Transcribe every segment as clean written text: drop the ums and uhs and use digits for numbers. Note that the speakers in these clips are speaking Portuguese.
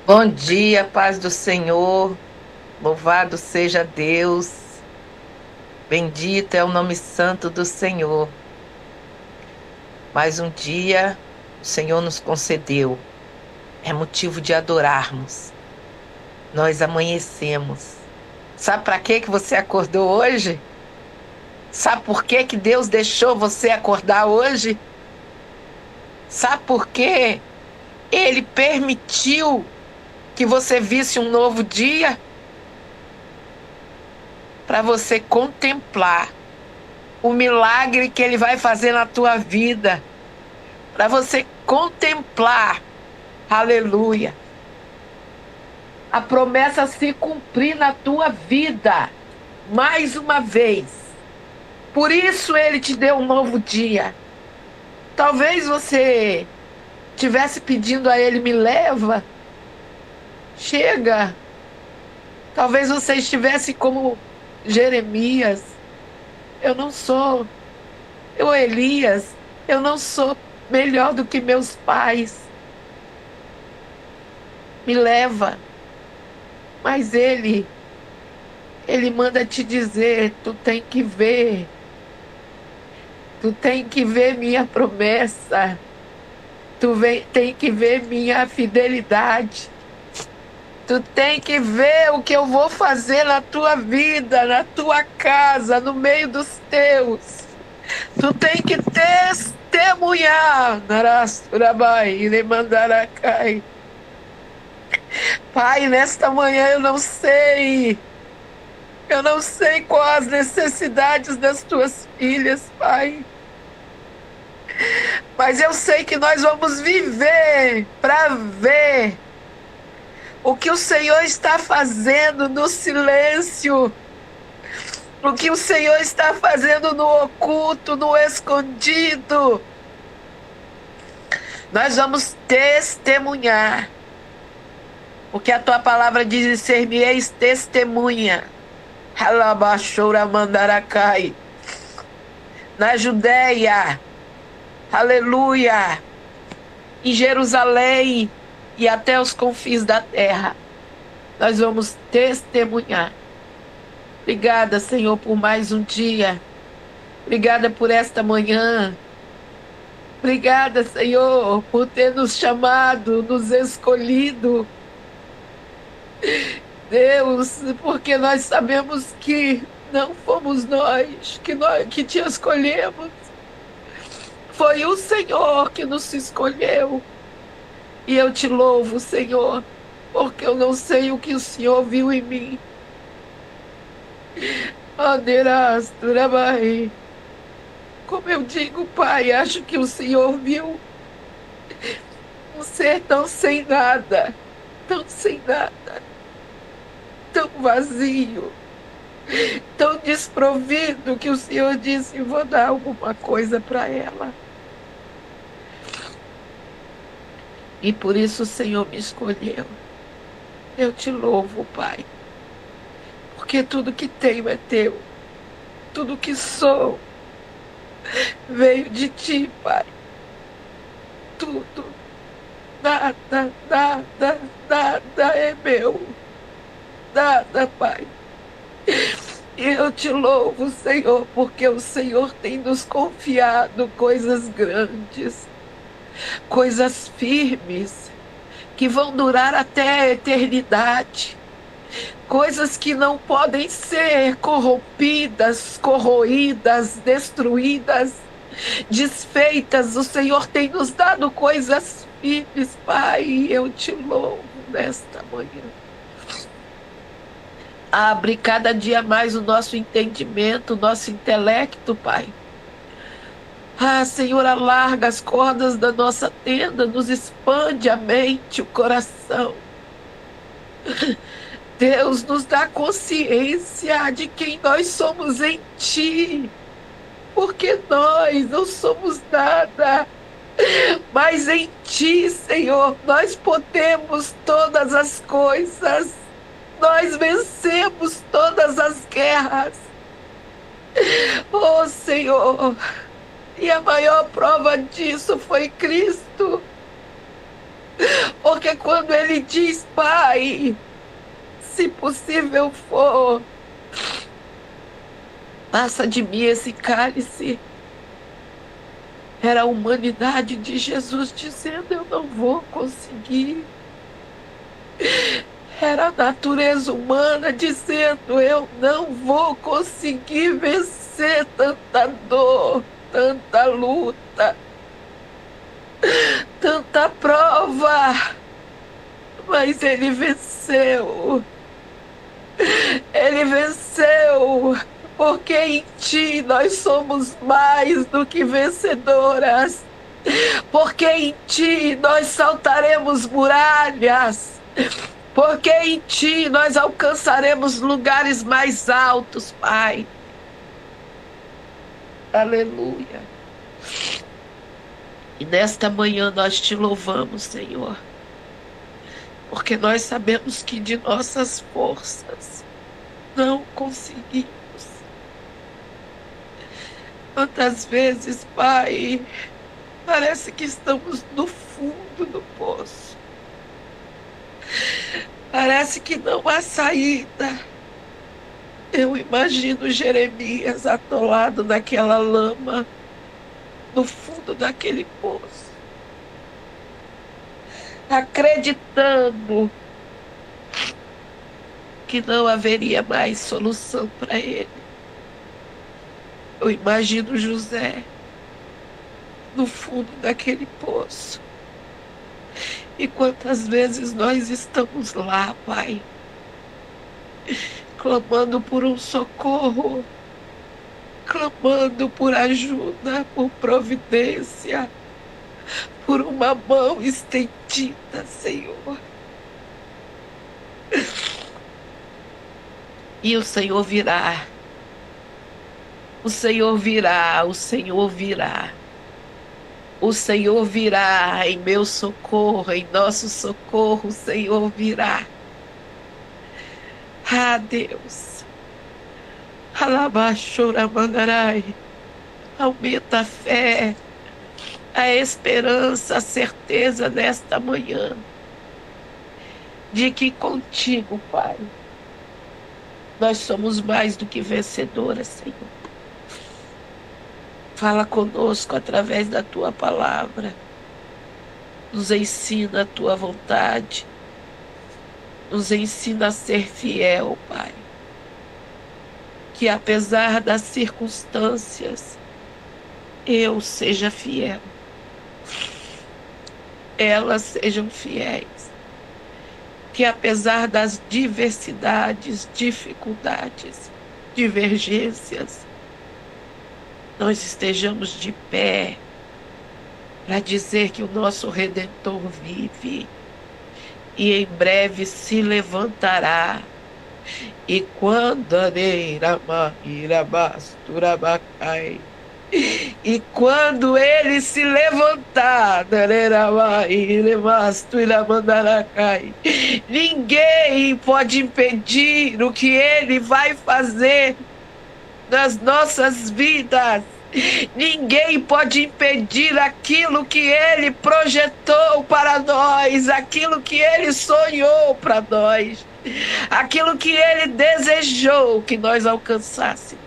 Bom dia, paz do Senhor. Louvado seja Deus. Bendito é o nome santo do Senhor. Mais um dia o Senhor nos concedeu. É motivo de adorarmos. Nós amanhecemos. Sabe para que você acordou hoje? Sabe por que Deus deixou você acordar hoje? Sabe por quê? Ele permitiu que você visse um novo dia para você contemplar o milagre que Ele vai fazer na tua vida, para você contemplar, aleluia, a promessa se cumprir na tua vida, mais uma vez. Por isso Ele te deu um novo dia. Talvez você estivesse pedindo a Ele, me leva, chega. Talvez você estivesse como Jeremias, eu não sou, eu Elias, eu não sou melhor do que meus pais. Me leva. Mas ele manda te dizer, tu tem que ver minha promessa, tem que ver minha fidelidade, tu tem que ver o que eu vou fazer na tua vida, na tua casa, no meio dos teus. Tu tem que testemunhar, Narasturabai, Nemandaracai. Pai, nesta manhã eu não sei quais as necessidades das tuas filhas, Pai. Mas eu sei que nós vamos viver para ver o que o Senhor está fazendo no silêncio, o que o Senhor está fazendo no oculto, no escondido. Nós vamos testemunhar, porque a tua palavra diz: ser-me-eis testemunha. Alabaxoura mandaracai. Na Judéia, aleluia, em Jerusalém e até os confins da terra, nós vamos testemunhar. Obrigada, Senhor, por mais um dia. Obrigada por esta manhã. Obrigada, Senhor, por ter nos chamado, nos escolhido. Deus, porque nós sabemos que não fomos nós que te escolhemos. Foi o Senhor que nos escolheu. E eu te louvo, Senhor, porque eu não sei o que o Senhor viu em mim. Como eu digo, Pai, acho que o Senhor viu um ser tão sem nada, tão vazio, tão desprovido, que o Senhor disse: vou dar alguma coisa para ela. E por isso o Senhor me escolheu. Eu te louvo, Pai, porque tudo que tenho é teu, tudo que sou veio de ti, Pai. Tudo, nada é meu, nada, Pai. E eu te louvo, Senhor, porque o Senhor tem nos confiado coisas grandes, coisas firmes, que vão durar até a eternidade, coisas que não podem ser corrompidas, corroídas, destruídas, desfeitas. O Senhor tem nos dado coisas firmes, Pai, e eu te louvo nesta manhã. Abre cada dia mais o nosso entendimento, o nosso intelecto, Pai. Senhor, alarga as cordas da nossa tenda, nos expande a mente, o coração. Deus, nos dá consciência de quem nós somos em Ti, porque nós não somos nada, mas em Ti, Senhor, nós podemos todas as coisas, nós vencemos todas as guerras. Oh, Senhor, e a maior prova disso foi Cristo. Porque quando ele diz, Pai, se possível for, passa de mim esse cálice. Era a humanidade de Jesus dizendo, eu não vou conseguir. Era a natureza humana dizendo, eu não vou conseguir vencer tanta dor, tanta luta, tanta prova. Mas ele venceu. Ele venceu. Porque em ti nós somos mais do que vencedoras. Porque em ti nós saltaremos muralhas. Porque em ti nós alcançaremos lugares mais altos, Pai. Aleluia. E nesta manhã nós te louvamos, Senhor. Porque nós sabemos que de nossas forças não conseguimos. Quantas vezes, Pai, parece que estamos no fundo do poço. Parece que não há saída. Eu imagino Jeremias atolado naquela lama, no fundo daquele poço, acreditando que não haveria mais solução para ele. Eu imagino José no fundo daquele poço. E quantas vezes nós estamos lá, Pai, clamando por um socorro, clamando por ajuda, por providência, por uma mão estendida, Senhor. E o Senhor virá. O Senhor virá, o Senhor virá. O Senhor virá em meu socorro, em nosso socorro, o Senhor virá. Ah, Deus. Alabaxoramandarai. Aumenta a fé, a esperança, a certeza nesta manhã de que contigo, Pai, nós somos mais do que vencedoras, Senhor. Fala conosco através da Tua palavra. Nos ensina a Tua vontade. Nos ensina a ser fiel, Pai. Que apesar das circunstâncias, eu seja fiel. Elas sejam fiéis. Que apesar das diversidades, dificuldades, divergências, nós estejamos de pé para dizer que o nosso Redentor vive e em breve se levantará. E quando e quando ele se levantar, ninguém pode impedir o que ele vai fazer nas nossas vidas. Ninguém pode impedir aquilo que ele projetou para nós, aquilo que ele sonhou para nós, aquilo que ele desejou que nós alcançássemos.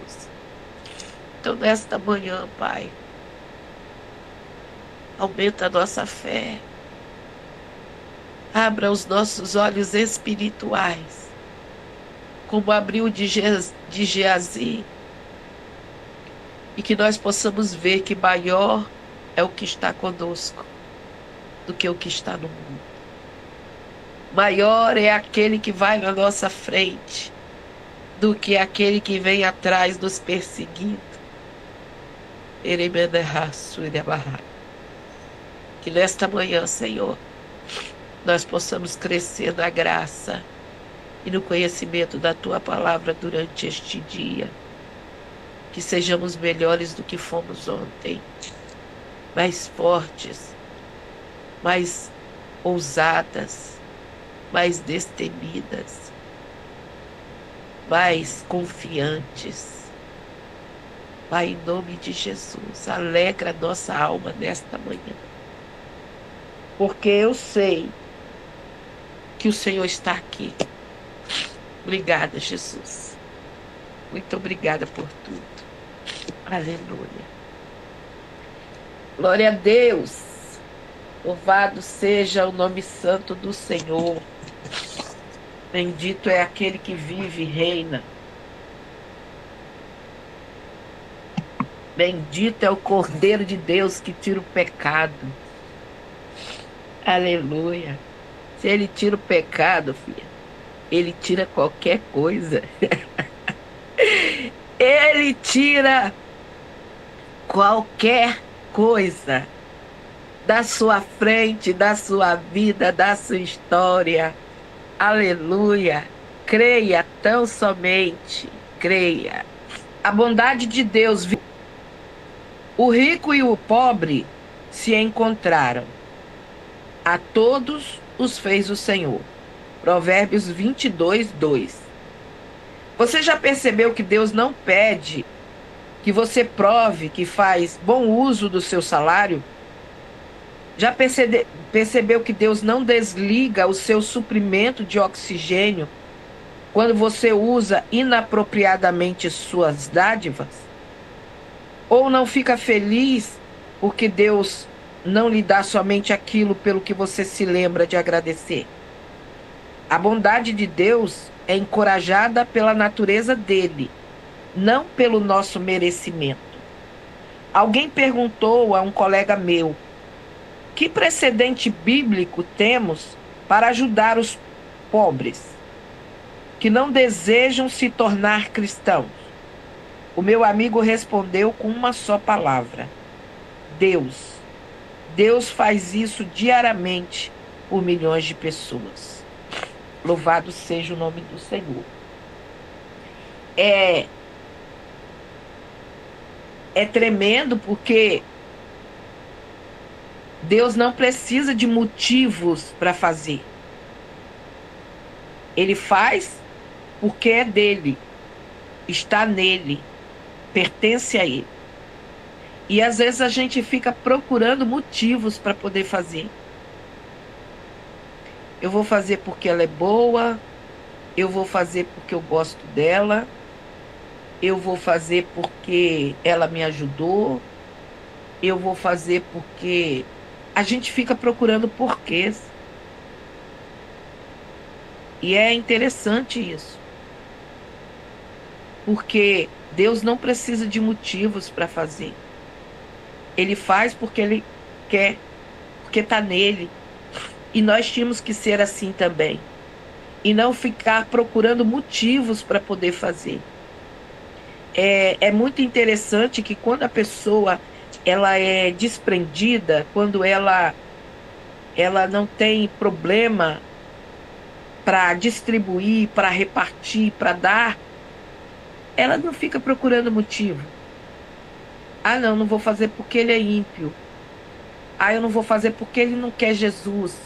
Então, nesta manhã, Pai, aumenta a nossa fé, abra os nossos olhos espirituais, como abriu de Geazi, e que nós possamos ver que maior é o que está conosco do que o que está no mundo. Maior é aquele que vai na nossa frente do que aquele que vem atrás nos perseguindo. Que nesta manhã, Senhor, nós possamos crescer na graça e no conhecimento da Tua palavra durante este dia. Que sejamos melhores do que fomos ontem, mais fortes, mais ousadas, mais destemidas, mais confiantes. Pai, em nome de Jesus, alegra a nossa alma nesta manhã, porque eu sei que o Senhor está aqui. Obrigada, Jesus. Muito obrigada por tudo. Aleluia. Glória a Deus. Louvado seja o nome santo do Senhor. Bendito é aquele que vive e reina. Bendito é o Cordeiro de Deus que tira o pecado. Aleluia. Se ele tira o pecado, filha, ele tira qualquer coisa. Ele tira qualquer coisa da sua frente, da sua vida, da sua história. Aleluia. Creia tão somente. Creia. A bondade de Deus. O rico e o pobre se encontraram. A todos os fez o Senhor. Provérbios 22, 2. Você já percebeu que Deus não pede que você prove que faz bom uso do seu salário? Já percebeu que Deus não desliga o seu suprimento de oxigênio quando você usa inapropriadamente suas dádivas? Ou não fica feliz porque Deus não lhe dá somente aquilo pelo que você se lembra de agradecer? A bondade de Deus é encorajada pela natureza dele, não pelo nosso merecimento. Alguém perguntou a um colega meu: que precedente bíblico temos para ajudar os pobres que não desejam se tornar cristãos? O meu amigo respondeu com uma só palavra: Deus. Deus faz isso diariamente por milhões de pessoas. Louvado seja o nome do Senhor. É tremendo porque Deus não precisa de motivos para fazer. Ele faz porque é dele, está nele, pertence a ele. E às vezes a gente fica procurando motivos para poder fazer. Eu vou fazer porque ela é boa, eu vou fazer porque eu gosto dela, eu vou fazer porque ela me ajudou, eu vou fazer porque... A gente fica procurando porquês. E é interessante isso. Porque Deus não precisa de motivos para fazer. Ele faz porque ele quer, porque está nele. E nós tínhamos que ser assim também. E não ficar procurando motivos para poder fazer. É muito interessante que quando a pessoa ela é desprendida, quando ela não tem problema para distribuir, para repartir, para dar, ela não fica procurando motivo. Ah, não vou fazer porque ele é ímpio. Ah, eu não vou fazer porque ele não quer Jesus.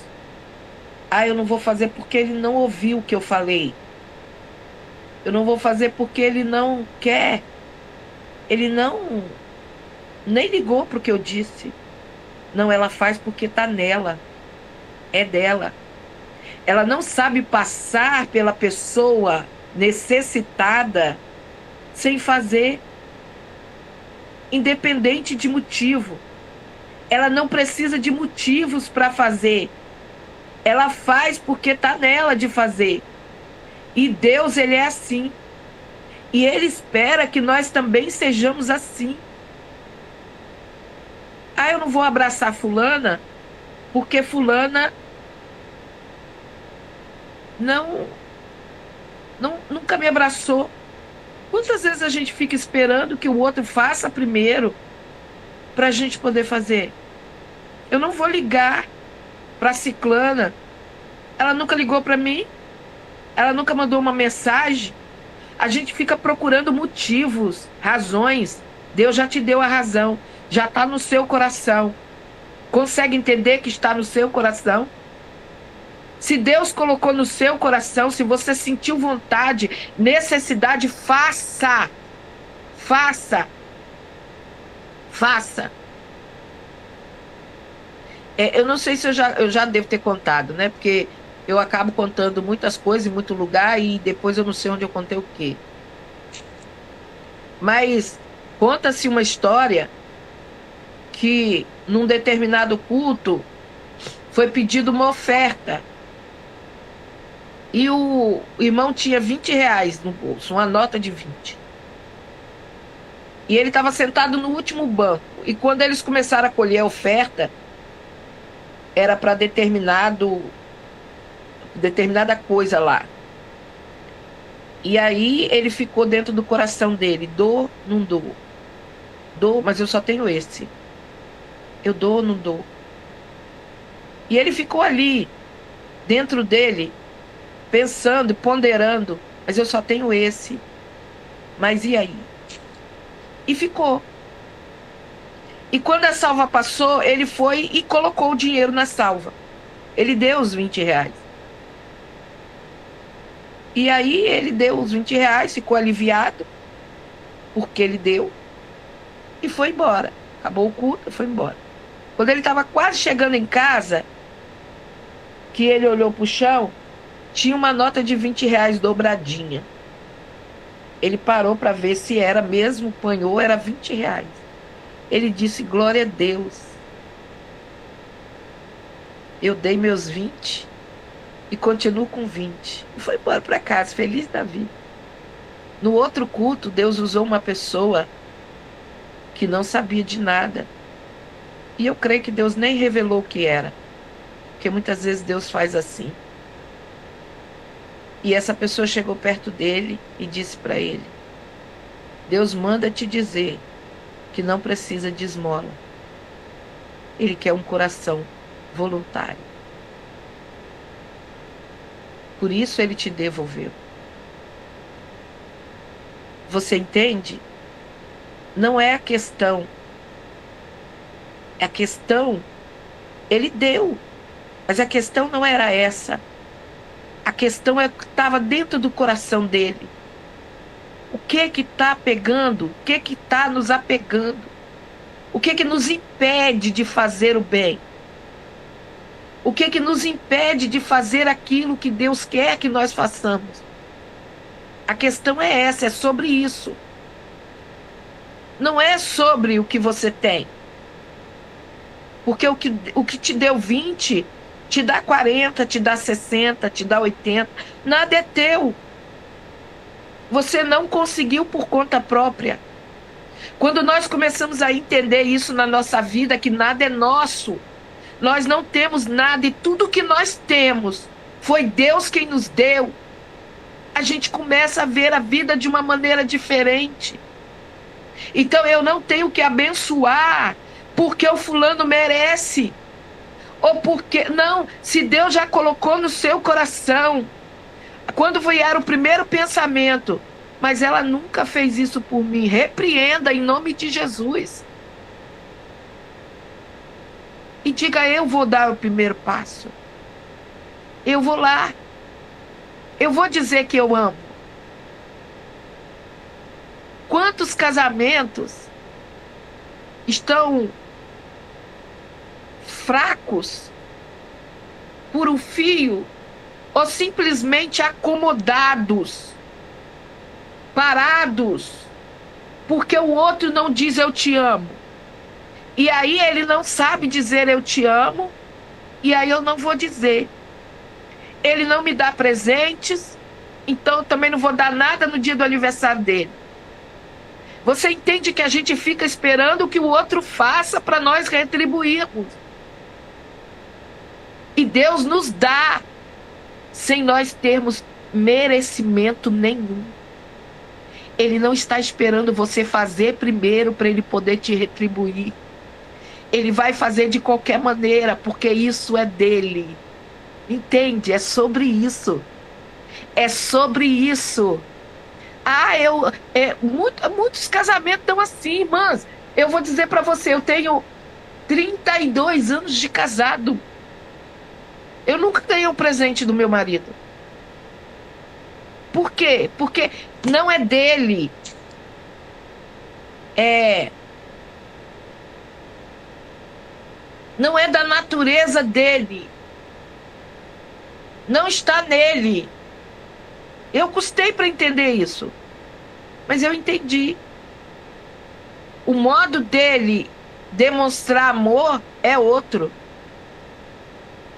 Ah, eu não vou fazer porque ele não ouviu o que eu falei. Eu não vou fazer porque ele não quer. Ele nem ligou para o que eu disse. Não, ela faz porque está nela. É dela. Ela não sabe passar pela pessoa necessitada sem fazer, independente de motivo. Ela não precisa de motivos para fazer. Ela faz porque está nela de fazer. E Deus, ele é assim. E ele espera que nós também sejamos assim. Ah, eu não vou abraçar fulana porque fulana nunca me abraçou. Quantas vezes a gente fica esperando que o outro faça primeiro para a gente poder fazer? Eu não vou ligar para a ciclana. Ela nunca ligou para mim. Ela nunca mandou uma mensagem. A gente fica procurando motivos, razões. Deus já te deu a razão. Já está no seu coração. Consegue entender que está no seu coração? Se Deus colocou no seu coração, se você sentiu vontade, necessidade, faça. Faça. Faça. Eu não sei se eu já devo ter contado, né? Porque Eu acabo contando muitas coisas em muito lugar e depois eu não sei onde eu contei o quê. Mas conta-se uma história que num determinado culto foi pedido uma oferta e o irmão tinha R$ 20 no bolso, uma nota de 20. E ele estava sentado no último banco. E quando eles começaram a colher a oferta, era para determinada coisa lá. E aí ele ficou dentro do coração dele: dou, não dou. Dou, mas eu só tenho esse. Eu dou, não dou. E ele ficou ali, dentro dele, pensando e ponderando: mas eu só tenho esse. Mas e aí? E ficou. E quando a salva passou, ele foi e colocou o dinheiro na salva. Ele deu os R$ 20. E aí ele deu os R$ 20, ficou aliviado, porque ele deu, e foi embora. Acabou o culto, foi embora. Quando ele estava quase chegando em casa, que ele olhou para o chão, tinha uma nota de R$ 20 dobradinha. Ele parou para ver se era mesmo, apanhou, era R$ 20. Ele disse: glória a Deus, eu dei meus 20 e continuo com 20. E foi embora para casa, feliz da vida. No outro culto, Deus usou uma pessoa que não sabia de nada. E eu creio que Deus nem revelou o que era, porque muitas vezes Deus faz assim. E essa pessoa chegou perto dele e disse para ele: Deus manda te dizer que não precisa de esmola. Ele quer um coração voluntário. Por isso ele te devolveu. Você entende? Não é a questão. A questão, ele deu. Mas a questão não era essa. A questão é o que estava dentro do coração dele. O que está pegando? O que está nos apegando? O que nos impede de fazer o bem? O que nos impede de fazer aquilo que Deus quer que nós façamos? A questão é essa, é sobre isso. Não é sobre o que você tem. Porque o que te deu 20, te dá 40, te dá 60, te dá 80. Nada é teu. Você não conseguiu por conta própria. Quando nós começamos a entender isso na nossa vida, que nada é nosso, nós não temos nada e tudo que nós temos foi Deus quem nos deu, a gente começa a ver a vida de uma maneira diferente. Então eu não tenho que abençoar porque o fulano merece, ou porque, não, se Deus já colocou no seu coração, quando vier o primeiro pensamento, mas ela nunca fez isso por mim, repreenda em nome de Jesus. E diga: eu vou dar o primeiro passo. Eu vou lá. Eu vou dizer que eu amo. Quantos casamentos estão fracos por um fio ou simplesmente acomodados, parados, porque o outro não diz eu te amo. E aí ele não sabe dizer eu te amo, e aí eu não vou dizer. Ele não me dá presentes, então eu também não vou dar nada no dia do aniversário dele. Você entende que a gente fica esperando que o outro faça para nós retribuirmos. E Deus nos dá sem nós termos merecimento nenhum. Ele não está esperando você fazer primeiro para ele poder te retribuir. Ele vai fazer de qualquer maneira, porque isso é dele. Entende? É sobre isso. É sobre isso. Muitos casamentos estão assim, irmãs. Eu vou dizer para você, eu tenho 32 anos de casado. Eu nunca ganhei um presente do meu marido. Por quê? Porque não é dele. Não é da natureza dele. Não está nele. Eu custei para entender isso, mas eu entendi. O modo dele demonstrar amor é outro.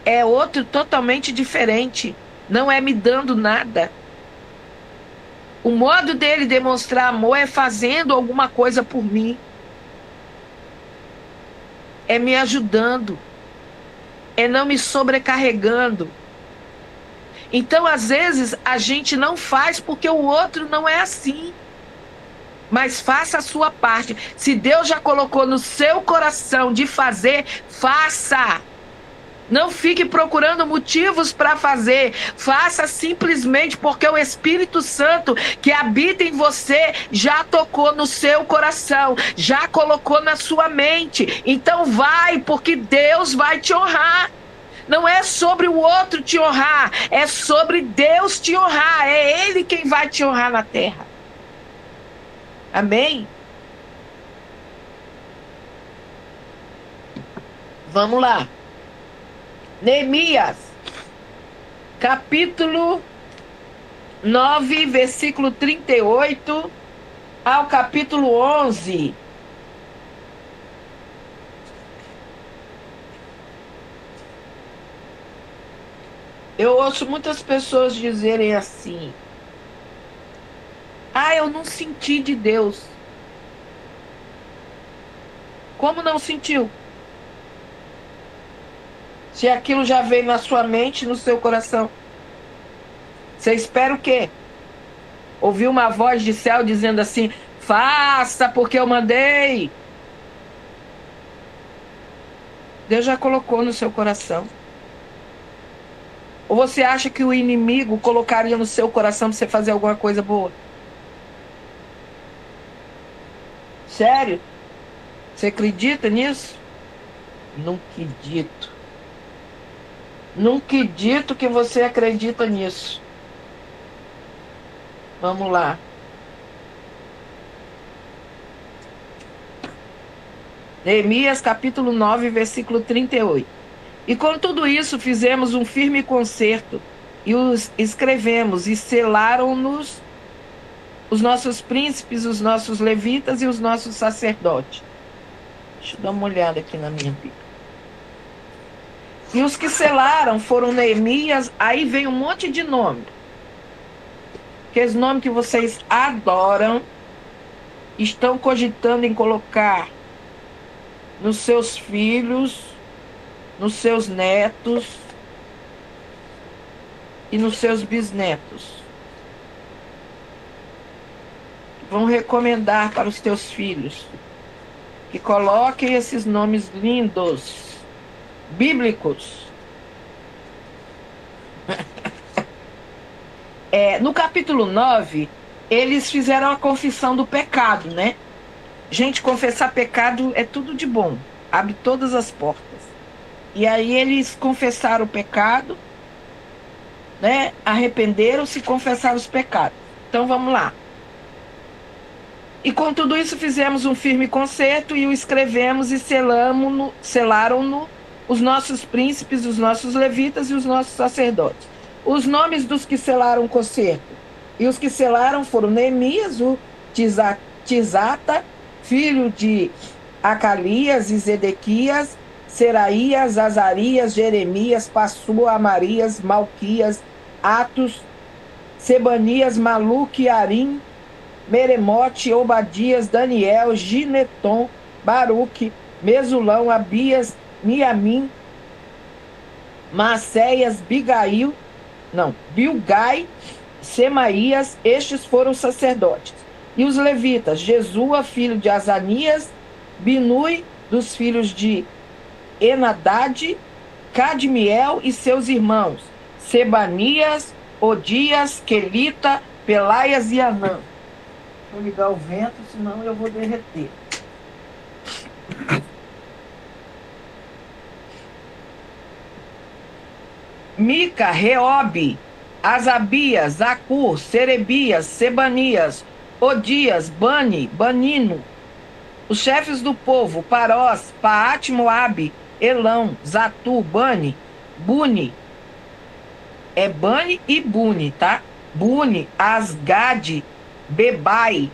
É outro totalmente diferente. Não é me dando nada. O modo dele demonstrar amor é fazendo alguma coisa por mim. É me ajudando. É não me sobrecarregando. Então, às vezes, a gente não faz porque o outro não é assim. Mas faça a sua parte. Se Deus já colocou no seu coração de fazer, faça. Não fique procurando motivos para fazer. Faça simplesmente porque o Espírito Santo que habita em você já tocou no seu coração, já colocou na sua mente. Então vai, porque Deus vai te honrar. Não é sobre o outro te honrar, é sobre Deus te honrar. É Ele quem vai te honrar na terra. Amém? Vamos lá. Neemias, capítulo 9, versículo 38 ao capítulo 11. Eu ouço muitas pessoas dizerem assim: ah, eu não senti de Deus. Como não sentiu? Se aquilo já veio na sua mente, no seu coração. Você espera o quê? Ouvir uma voz de céu dizendo assim: faça porque eu mandei. Deus já colocou no seu coração. Ou você acha que o inimigo colocaria no seu coração para você fazer alguma coisa boa? Sério? Você acredita nisso? Não acredito. Não acredito que você acredita nisso. Vamos lá. Neemias capítulo 9, versículo 38. E com tudo isso fizemos um firme concerto, e os escrevemos, e selaram-nos os nossos príncipes, os nossos levitas e os nossos sacerdotes. Deixa eu dar uma olhada aqui na minha Bíblia. E os que selaram foram Neemias, aí vem um monte de nome. Aqueles nomes que vocês adoram, estão cogitando em colocar nos seus filhos, nos seus netos e nos seus bisnetos. Vão recomendar para os teus filhos que coloquem esses nomes lindos, bíblicos. No capítulo 9, eles fizeram a confissão do pecado, né? Gente, confessar pecado é tudo de bom, abre todas as portas. E aí eles confessaram o pecado, né? Arrependeram-se e confessaram os pecados. Então vamos lá. E com tudo isso fizemos um firme concerto e o escrevemos e selaram-no os nossos príncipes, os nossos levitas e os nossos sacerdotes. Os nomes dos que selaram o concerto. E os que selaram foram Neemias, o Tisata, filho de Acalias e Zedequias, Seraías, Azarias, Jeremias, Passua, Amarias, Malquias, Atos, Sebanias, Maluque, Arim, Meremote, Obadias, Daniel, Gineton, Baruque, Mesulão, Abias, Miamim, Maceias, Bilgai, Semaías, estes foram sacerdotes. E os levitas, Jesua, filho de Azanias, Binui, dos filhos de Enadade, Cadmiel e seus irmãos, Sebanias, Odias, Quelita, Pelaias e Anã. Vou ligar o vento, senão eu vou derreter. Mica, Reobe, Asabias, Zacur, Serebias, Sebanias, Odias, Banino, os chefes do povo, Parós, Paate, Moabe, Elão, Zatu, Buni, É Bani e Buni, tá? Buni, Asgade, Bebai.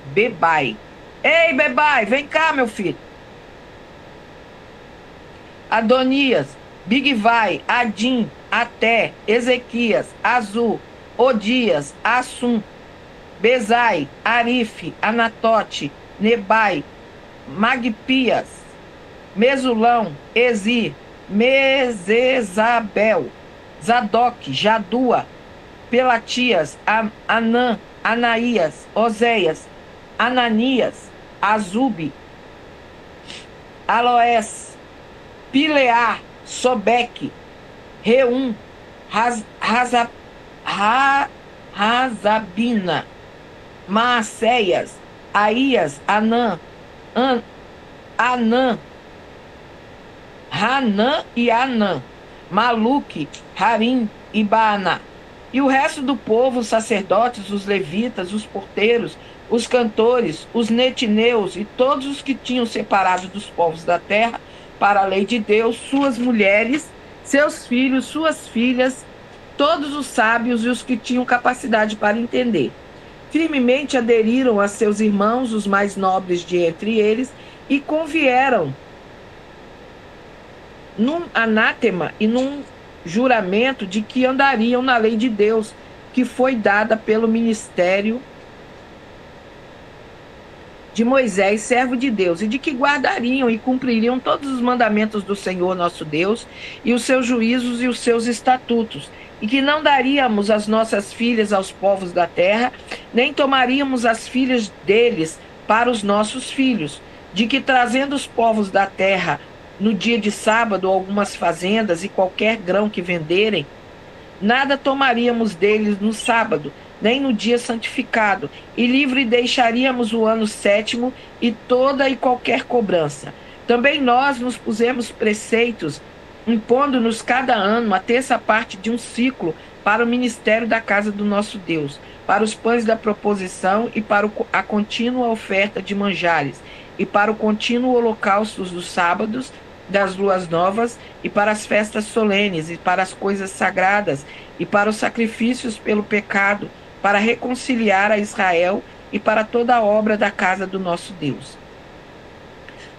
Bebai. Ei, Bebai, vem cá, meu filho. Adonias, Bigvai, Adim, Até, Ezequias, Azul, Odias, Assum, Bezai, Arife, Anatote, Nebai, Magpias, Mesulão, Ezi, Mesesabel, Zadok, Jadua, Pelatias, Anã, Anaías, Oséias, Ananias, Azube, Aloés, Pilear, Sobeque, Reum, Raz, Raza, Razabina, Maacéias, Aías, Anã, Anã, Hanã e Anã, Maluque, Harim e Baaná. E o resto do povo, os sacerdotes, os levitas, os porteiros, os cantores, os netineus e todos os que tinham separado dos povos da terra para a lei de Deus, suas mulheres, seus filhos, suas filhas, todos os sábios e os que tinham capacidade para entender. Firmemente aderiram a seus irmãos, os mais nobres de entre eles, e convieram num anátema e num juramento de que andariam na lei de Deus, que foi dada pelo ministério de Moisés, servo de Deus, e de que guardariam e cumpririam todos os mandamentos do Senhor nosso Deus, e os seus juízos e os seus estatutos, e que não daríamos as nossas filhas aos povos da terra, nem tomaríamos as filhas deles para os nossos filhos, de que trazendo os povos da terra no dia de sábado algumas fazendas e qualquer grão que venderem, nada tomaríamos deles no sábado, nem no dia santificado, e livre deixaríamos o ano sétimo e toda e qualquer cobrança. Também nós nos pusemos preceitos, impondo-nos cada ano a terça parte de um ciclo para o ministério da casa do nosso Deus, para os pães da proposição e para a contínua oferta de manjares, e para o contínuo holocausto dos sábados, das luas novas, e para as festas solenes, e para as coisas sagradas, e para os sacrifícios pelo pecado, para reconciliar a Israel e para toda a obra da casa do nosso Deus.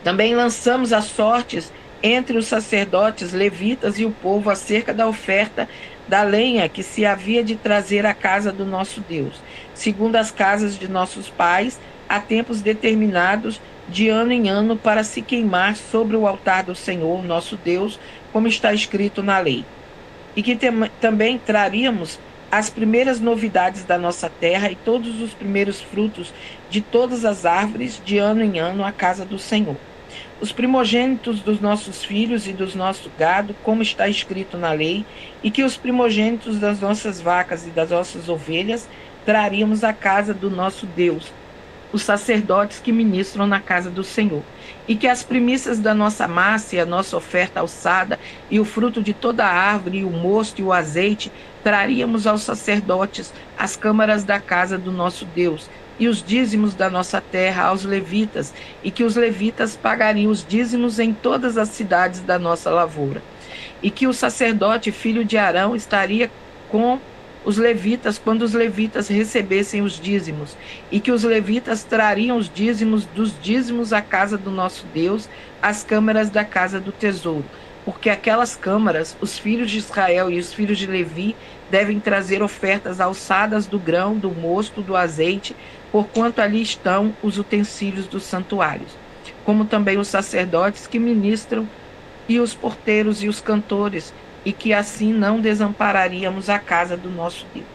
Também lançamos as sortes entre os sacerdotes, levitas e o povo acerca da oferta da lenha que se havia de trazer à casa do nosso Deus, segundo as casas de nossos pais, a tempos determinados, de ano em ano, para se queimar sobre o altar do Senhor, nosso Deus, como está escrito na lei. E que também traríamos as primeiras novidades da nossa terra e todos os primeiros frutos de todas as árvores, de ano em ano, à casa do Senhor. Os primogênitos dos nossos filhos e dos nosso gado, como está escrito na lei, e que os primogênitos das nossas vacas e das nossas ovelhas traríamos à casa do nosso Deus, os sacerdotes que ministram na casa do Senhor, e que as primícias da nossa massa e a nossa oferta alçada, e o fruto de toda a árvore, e o mosto e o azeite, traríamos aos sacerdotes as câmaras da casa do nosso Deus, e os dízimos da nossa terra aos levitas, e que os levitas pagariam os dízimos em todas as cidades da nossa lavoura, e que o sacerdote, filho de Arão, estaria com os levitas quando os levitas recebessem os dízimos, e que os levitas trariam os dízimos dos dízimos à casa do nosso Deus, às câmaras da casa do tesouro, porque aquelas câmaras, os filhos de Israel e os filhos de Levi devem trazer ofertas alçadas do grão, do mosto, do azeite, porquanto ali estão os utensílios dos santuários, como também os sacerdotes que ministram, e os porteiros e os cantores, e que assim não desampararíamos a casa do nosso Deus.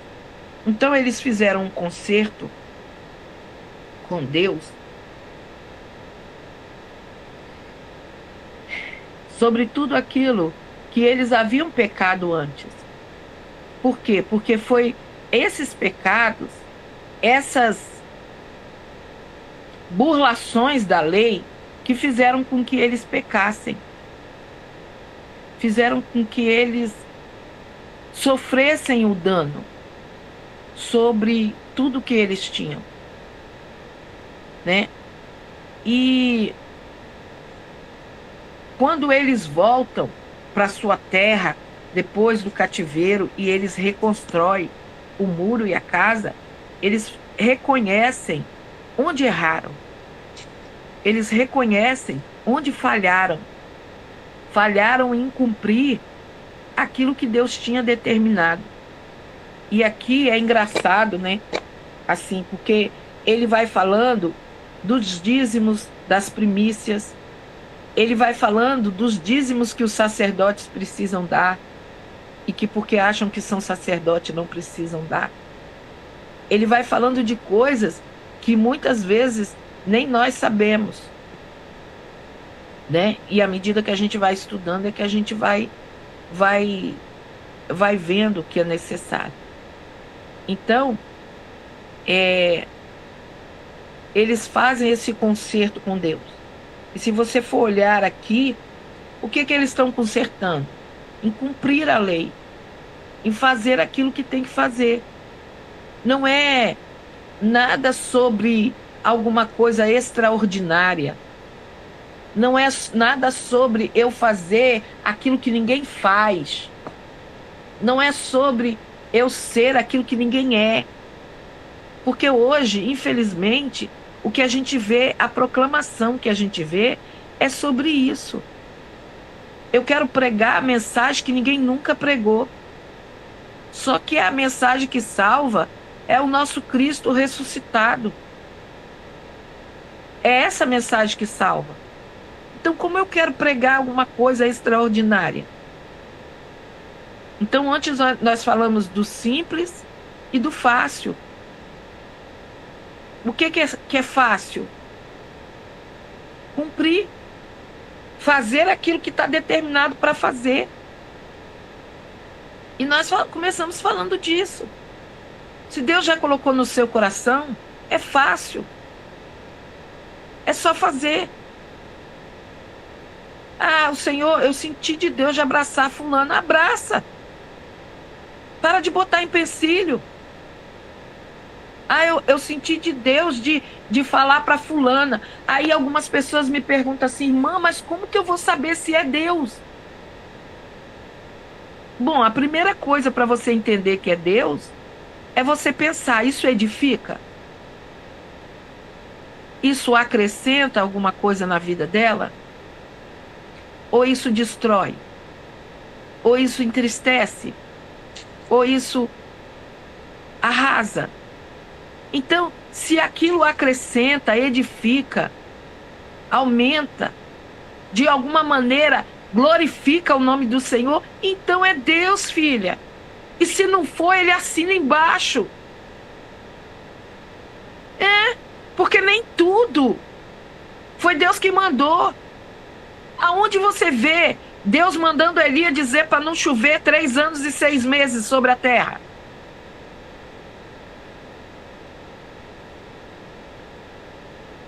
Então eles fizeram um concerto com Deus sobre tudo aquilo que eles haviam pecado antes. Por quê? Porque foi esses pecados, essas burlações da lei, que fizeram com que eles pecassem. Fizeram com que eles sofressem o dano sobre tudo que eles tinham, né? E quando eles voltam para sua terra, depois do cativeiro, e eles reconstroem o muro e a casa, eles reconhecem onde erraram. Eles reconhecem onde falharam. Falharam em cumprir aquilo que Deus tinha determinado. E aqui é engraçado, né? Assim, porque ele vai falando dos dízimos, das primícias, ele vai falando dos dízimos que os sacerdotes precisam dar, e que porque acham que são sacerdotes não precisam dar. Ele vai falando de coisas que muitas vezes nem nós sabemos, né? E à medida que a gente vai estudando é que a gente vai vendo o que é necessário. Então, eles fazem esse conserto com Deus. E se você for olhar aqui, o que eles estão consertando? Em cumprir a lei, em fazer aquilo que tem que fazer. Não é nada sobre alguma coisa extraordinária. Não é nada sobre eu fazer aquilo que ninguém faz. Não é sobre eu ser aquilo que ninguém é. Porque hoje, infelizmente, o que a gente vê, a proclamação que a gente vê, é sobre isso. Eu quero pregar a mensagem que ninguém nunca pregou. Só que a mensagem que salva é o nosso Cristo ressuscitado. É essa mensagem que salva. Então, como eu quero pregar alguma coisa extraordinária? Então, antes nós falamos do simples e do fácil. O que é fácil? Cumprir. Fazer aquilo que está determinado para fazer. E nós começamos falando disso. Se Deus já colocou no seu coração, é fácil. É só fazer. Ah, o Senhor, eu senti de Deus de abraçar fulano. Abraça. Para de botar empecilho. Ah, eu senti de Deus de falar para fulana. Aí algumas pessoas me perguntam assim, irmã, mas como que eu vou saber se é Deus? Bom, a primeira coisa para você entender que é Deus é você pensar, isso edifica? Isso acrescenta alguma coisa na vida dela? Ou isso destrói? Ou isso entristece? Ou isso arrasa? Então, se aquilo acrescenta, edifica, aumenta, de alguma maneira glorifica o nome do Senhor, então é Deus, filha. E se não for, ele assina embaixo. Porque nem tudo foi Deus que mandou. Aonde você vê Deus mandando Elias dizer para não chover 3 anos e 6 meses sobre a terra?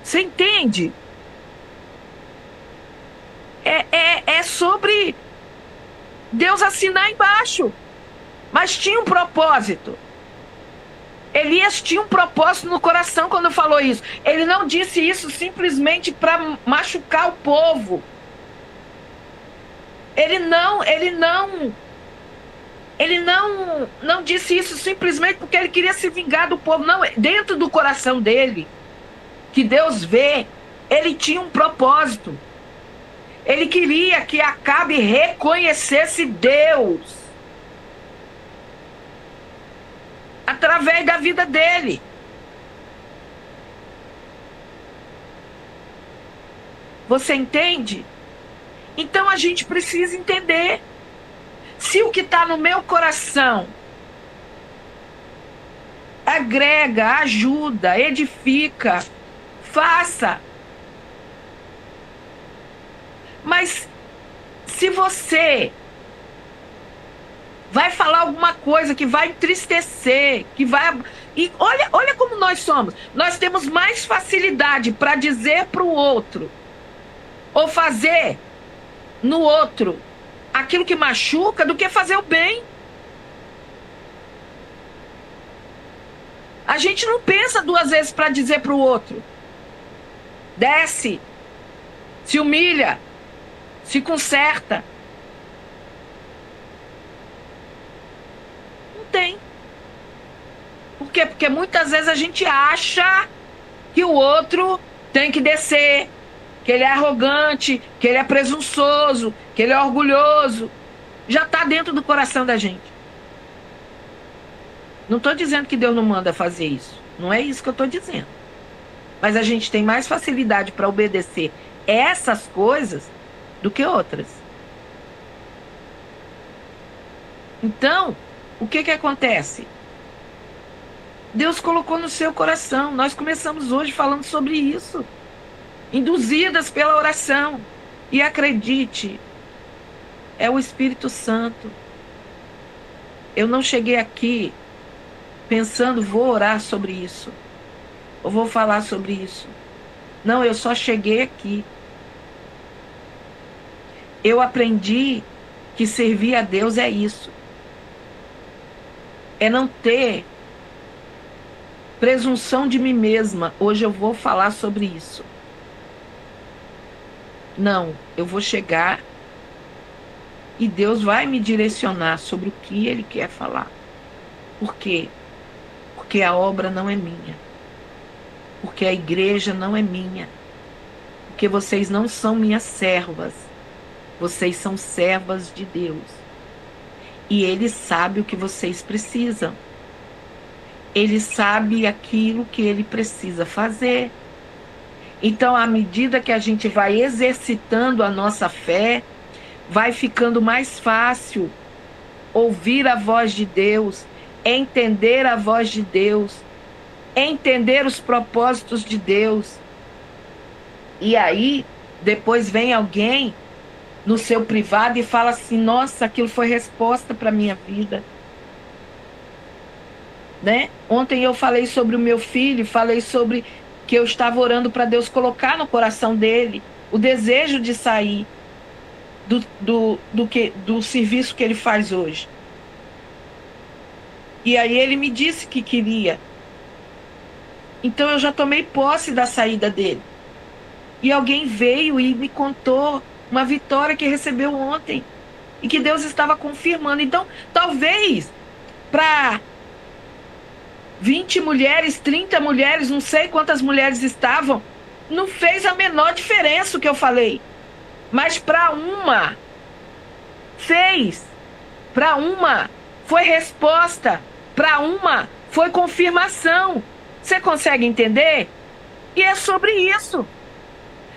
Você entende? É sobre Deus assinar embaixo. Mas tinha um propósito. Elias tinha um propósito no coração quando falou isso. Ele não disse isso simplesmente para machucar o povo. Ele não disse isso simplesmente porque ele queria se vingar do povo. Não, dentro do coração dele, que Deus vê, ele tinha um propósito. Ele queria que Acabe reconhecesse Deus através da vida dele. Você entende? Então a gente precisa entender. Se o que está no meu coração agrega, ajuda, edifica, faça. Mas se você vai falar alguma coisa que vai entristecer, que vai... E olha como nós somos. Nós temos mais facilidade para dizer para o outro, ou fazer no outro, aquilo que machuca, do que fazer o bem. A gente não pensa 2 vezes para dizer para o outro. Desce, se humilha, se conserta. Por quê? Porque muitas vezes a gente acha que o outro tem que descer, que ele é arrogante, que ele é presunçoso, que ele é orgulhoso. Já está dentro do coração da gente. Não estou dizendo que Deus não manda fazer isso. Não é isso que eu estou dizendo. Mas a gente tem mais facilidade para obedecer essas coisas do que outras. Então, o que acontece? Deus colocou no seu coração. Nós começamos hoje falando sobre isso. Induzidas pela oração. E acredite, é o Espírito Santo. Eu não cheguei aqui pensando, vou orar sobre isso. Ou vou falar sobre isso. Não, eu só cheguei aqui. Eu aprendi que servir a Deus é isso. É não ter presunção de mim mesma. Hoje eu vou falar sobre isso. Não, eu vou chegar e Deus vai me direcionar sobre o que Ele quer falar. Por quê? Porque a obra não é minha. Porque a igreja não é minha. Porque vocês não são minhas servas. Vocês são servas de Deus. E Ele sabe o que vocês precisam. Ele sabe aquilo que Ele precisa fazer. Então, à medida que a gente vai exercitando a nossa fé, vai ficando mais fácil ouvir a voz de Deus, entender a voz de Deus, entender os propósitos de Deus. E aí, depois vem alguém no seu privado e fala assim, nossa, aquilo foi resposta para a minha vida. Né? Ontem eu falei sobre o meu filho, falei sobre que eu estava orando para Deus colocar no coração dele o desejo de sair do serviço que ele faz hoje. E aí ele me disse que queria. Então eu já tomei posse da saída dele. E alguém veio e me contou uma vitória que recebeu ontem. E que Deus estava confirmando. Então, talvez, para 20 mulheres, 30 mulheres, não sei quantas mulheres estavam, não fez a menor diferença o que eu falei. Mas para uma, fez. Para uma, foi resposta. Para uma, foi confirmação. Você consegue entender? E é sobre isso.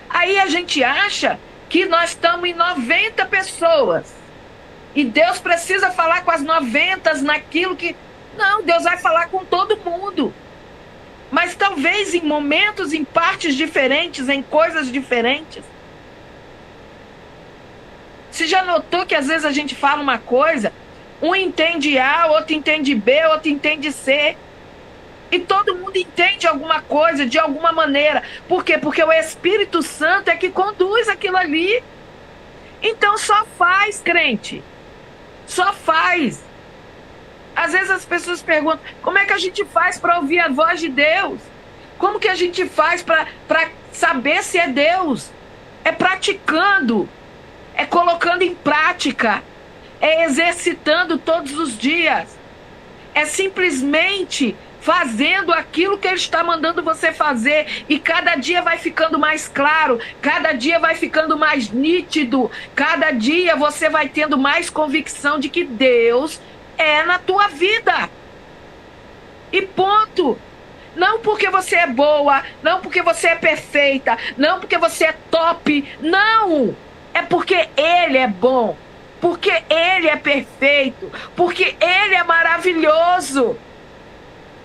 Aí a gente acha que nós estamos em 90 pessoas. E Deus precisa falar com as 90 naquilo que... Não, Deus vai falar com todo mundo. Mas talvez em momentos, em partes diferentes, em coisas diferentes. Você já notou que às vezes a gente fala uma coisa, um entende A, outro entende B, outro entende C. E todo mundo entende alguma coisa, de alguma maneira. Por quê? Porque o Espírito Santo é que conduz aquilo ali. Então só faz, crente. Só faz. Às vezes as pessoas perguntam, como é que a gente faz para ouvir a voz de Deus? Como que a gente faz para saber se é Deus? É praticando. É colocando em prática. É exercitando todos os dias. É simplesmente fazendo aquilo que Ele está mandando você fazer. E cada dia vai ficando mais claro. Cada dia vai ficando mais nítido. Cada dia você vai tendo mais convicção de que Deus é na tua vida. E ponto. Não porque você é boa. Não porque você é perfeita. Não porque você é top. Não. É porque Ele é bom. Porque Ele é perfeito. Porque Ele é maravilhoso.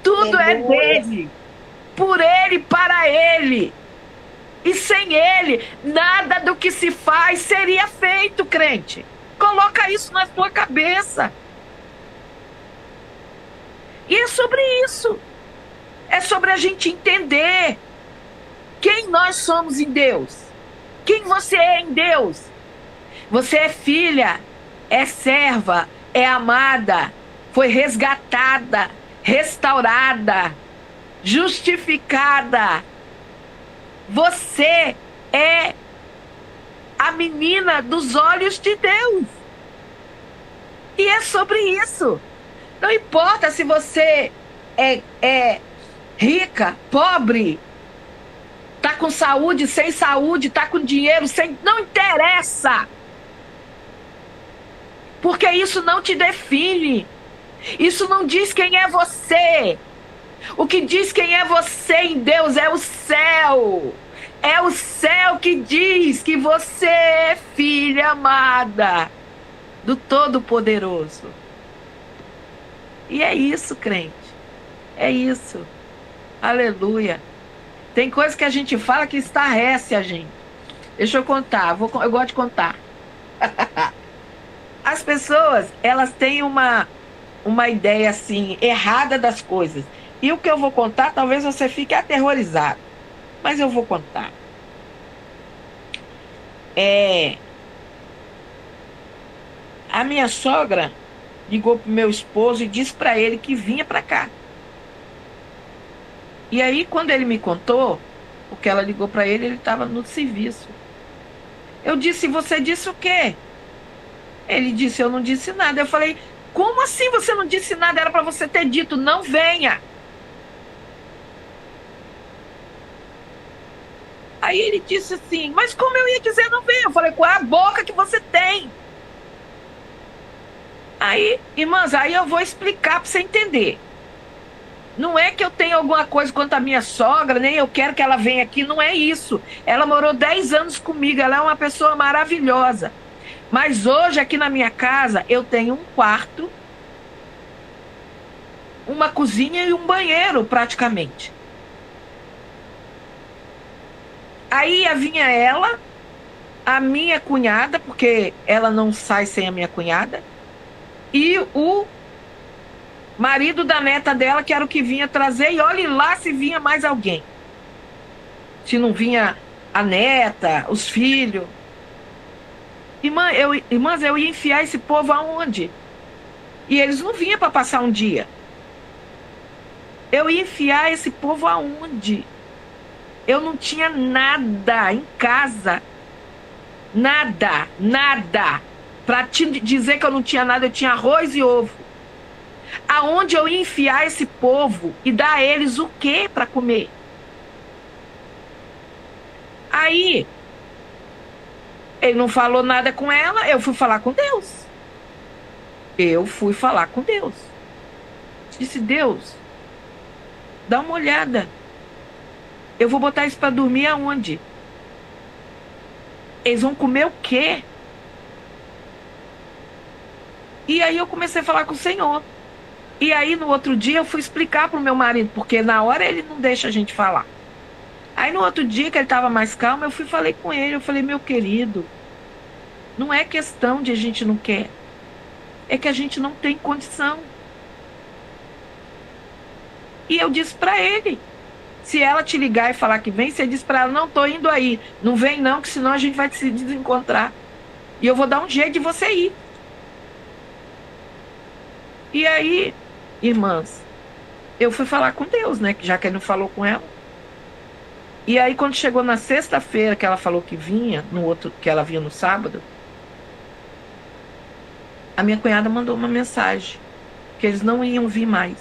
Tudo é dele. Por Ele, para Ele. E sem Ele, nada do que se faz seria feito, crente. Coloca isso na tua cabeça. E é sobre isso. É sobre a gente entender quem nós somos em Deus. Quem você é em Deus. Você é filha, é serva, é amada, foi resgatada, restaurada, justificada. Você é a menina dos olhos de Deus. E é sobre isso. Não importa se você é rica, pobre, tá com saúde, sem saúde, tá com dinheiro, sem, não interessa. Porque isso não te define. Isso não diz quem é você. O que diz quem é você em Deus é o céu. É o céu que diz que você é filha amada do Todo-Poderoso. E é isso, crente. É isso. Aleluia. Tem coisa que a gente fala que estarrece a gente. Deixa eu contar. Eu gosto de contar. As pessoas, elas têm uma ideia assim, errada das coisas. E o que eu vou contar, talvez você fique aterrorizado. Mas eu vou contar. A minha sogra ligou pro meu esposo e disse para ele que vinha para cá. E aí, quando ele me contou, porque ela ligou para ele, ele estava no serviço. Eu disse, você disse o quê? Ele disse, eu não disse nada. Eu falei, como assim você não disse nada? Era para você ter dito, não venha. Aí ele disse assim, mas como eu ia dizer não venha? Eu falei, qual é a boca que você tem? Aí, irmãs, aí eu vou explicar para você entender. Não é que eu tenho alguma coisa contra a minha sogra, nem eu quero que ela venha aqui, não é isso. Ela morou 10 anos comigo, ela é uma pessoa maravilhosa. Mas hoje, aqui na minha casa, eu tenho um quarto, uma cozinha e um banheiro, praticamente. Aí vinha ela, a minha cunhada, porque ela não sai sem a minha cunhada, e o marido da neta dela, que era o que vinha trazer, e olhe lá se vinha mais alguém. Se não vinha a neta, os filhos. Irmãs, eu ia enfiar esse povo aonde? E eles não vinham para passar um dia. Eu ia enfiar esse povo aonde? Eu não tinha nada em casa. Nada, nada. Para te dizer que eu não tinha nada, eu tinha arroz e ovo. Aonde eu ia enfiar esse povo e dar a eles o quê para comer? Aí, ele não falou nada com ela, eu fui falar com Deus. Eu fui falar com Deus. Disse, Deus, dá uma olhada. Eu vou botar isso para dormir aonde? Eles vão comer o quê? E aí eu comecei a falar com o Senhor. E aí no outro dia eu fui explicar para o meu marido, porque na hora ele não deixa a gente falar. Aí no outro dia que ele estava mais calmo, eu falei com ele, eu falei, meu querido, não é questão de a gente não quer, é que a gente não tem condição. E eu disse para ele, se ela te ligar e falar que vem, você diz para ela, não, tô indo aí, não vem não, que senão a gente vai se desencontrar. E eu vou dar um jeito de você ir. E aí, irmãs, eu fui falar com Deus, né, já que ele não falou com ela. E aí, quando chegou na sexta-feira, que ela falou que vinha, que ela vinha no sábado, a minha cunhada mandou uma mensagem, que eles não iam vir mais.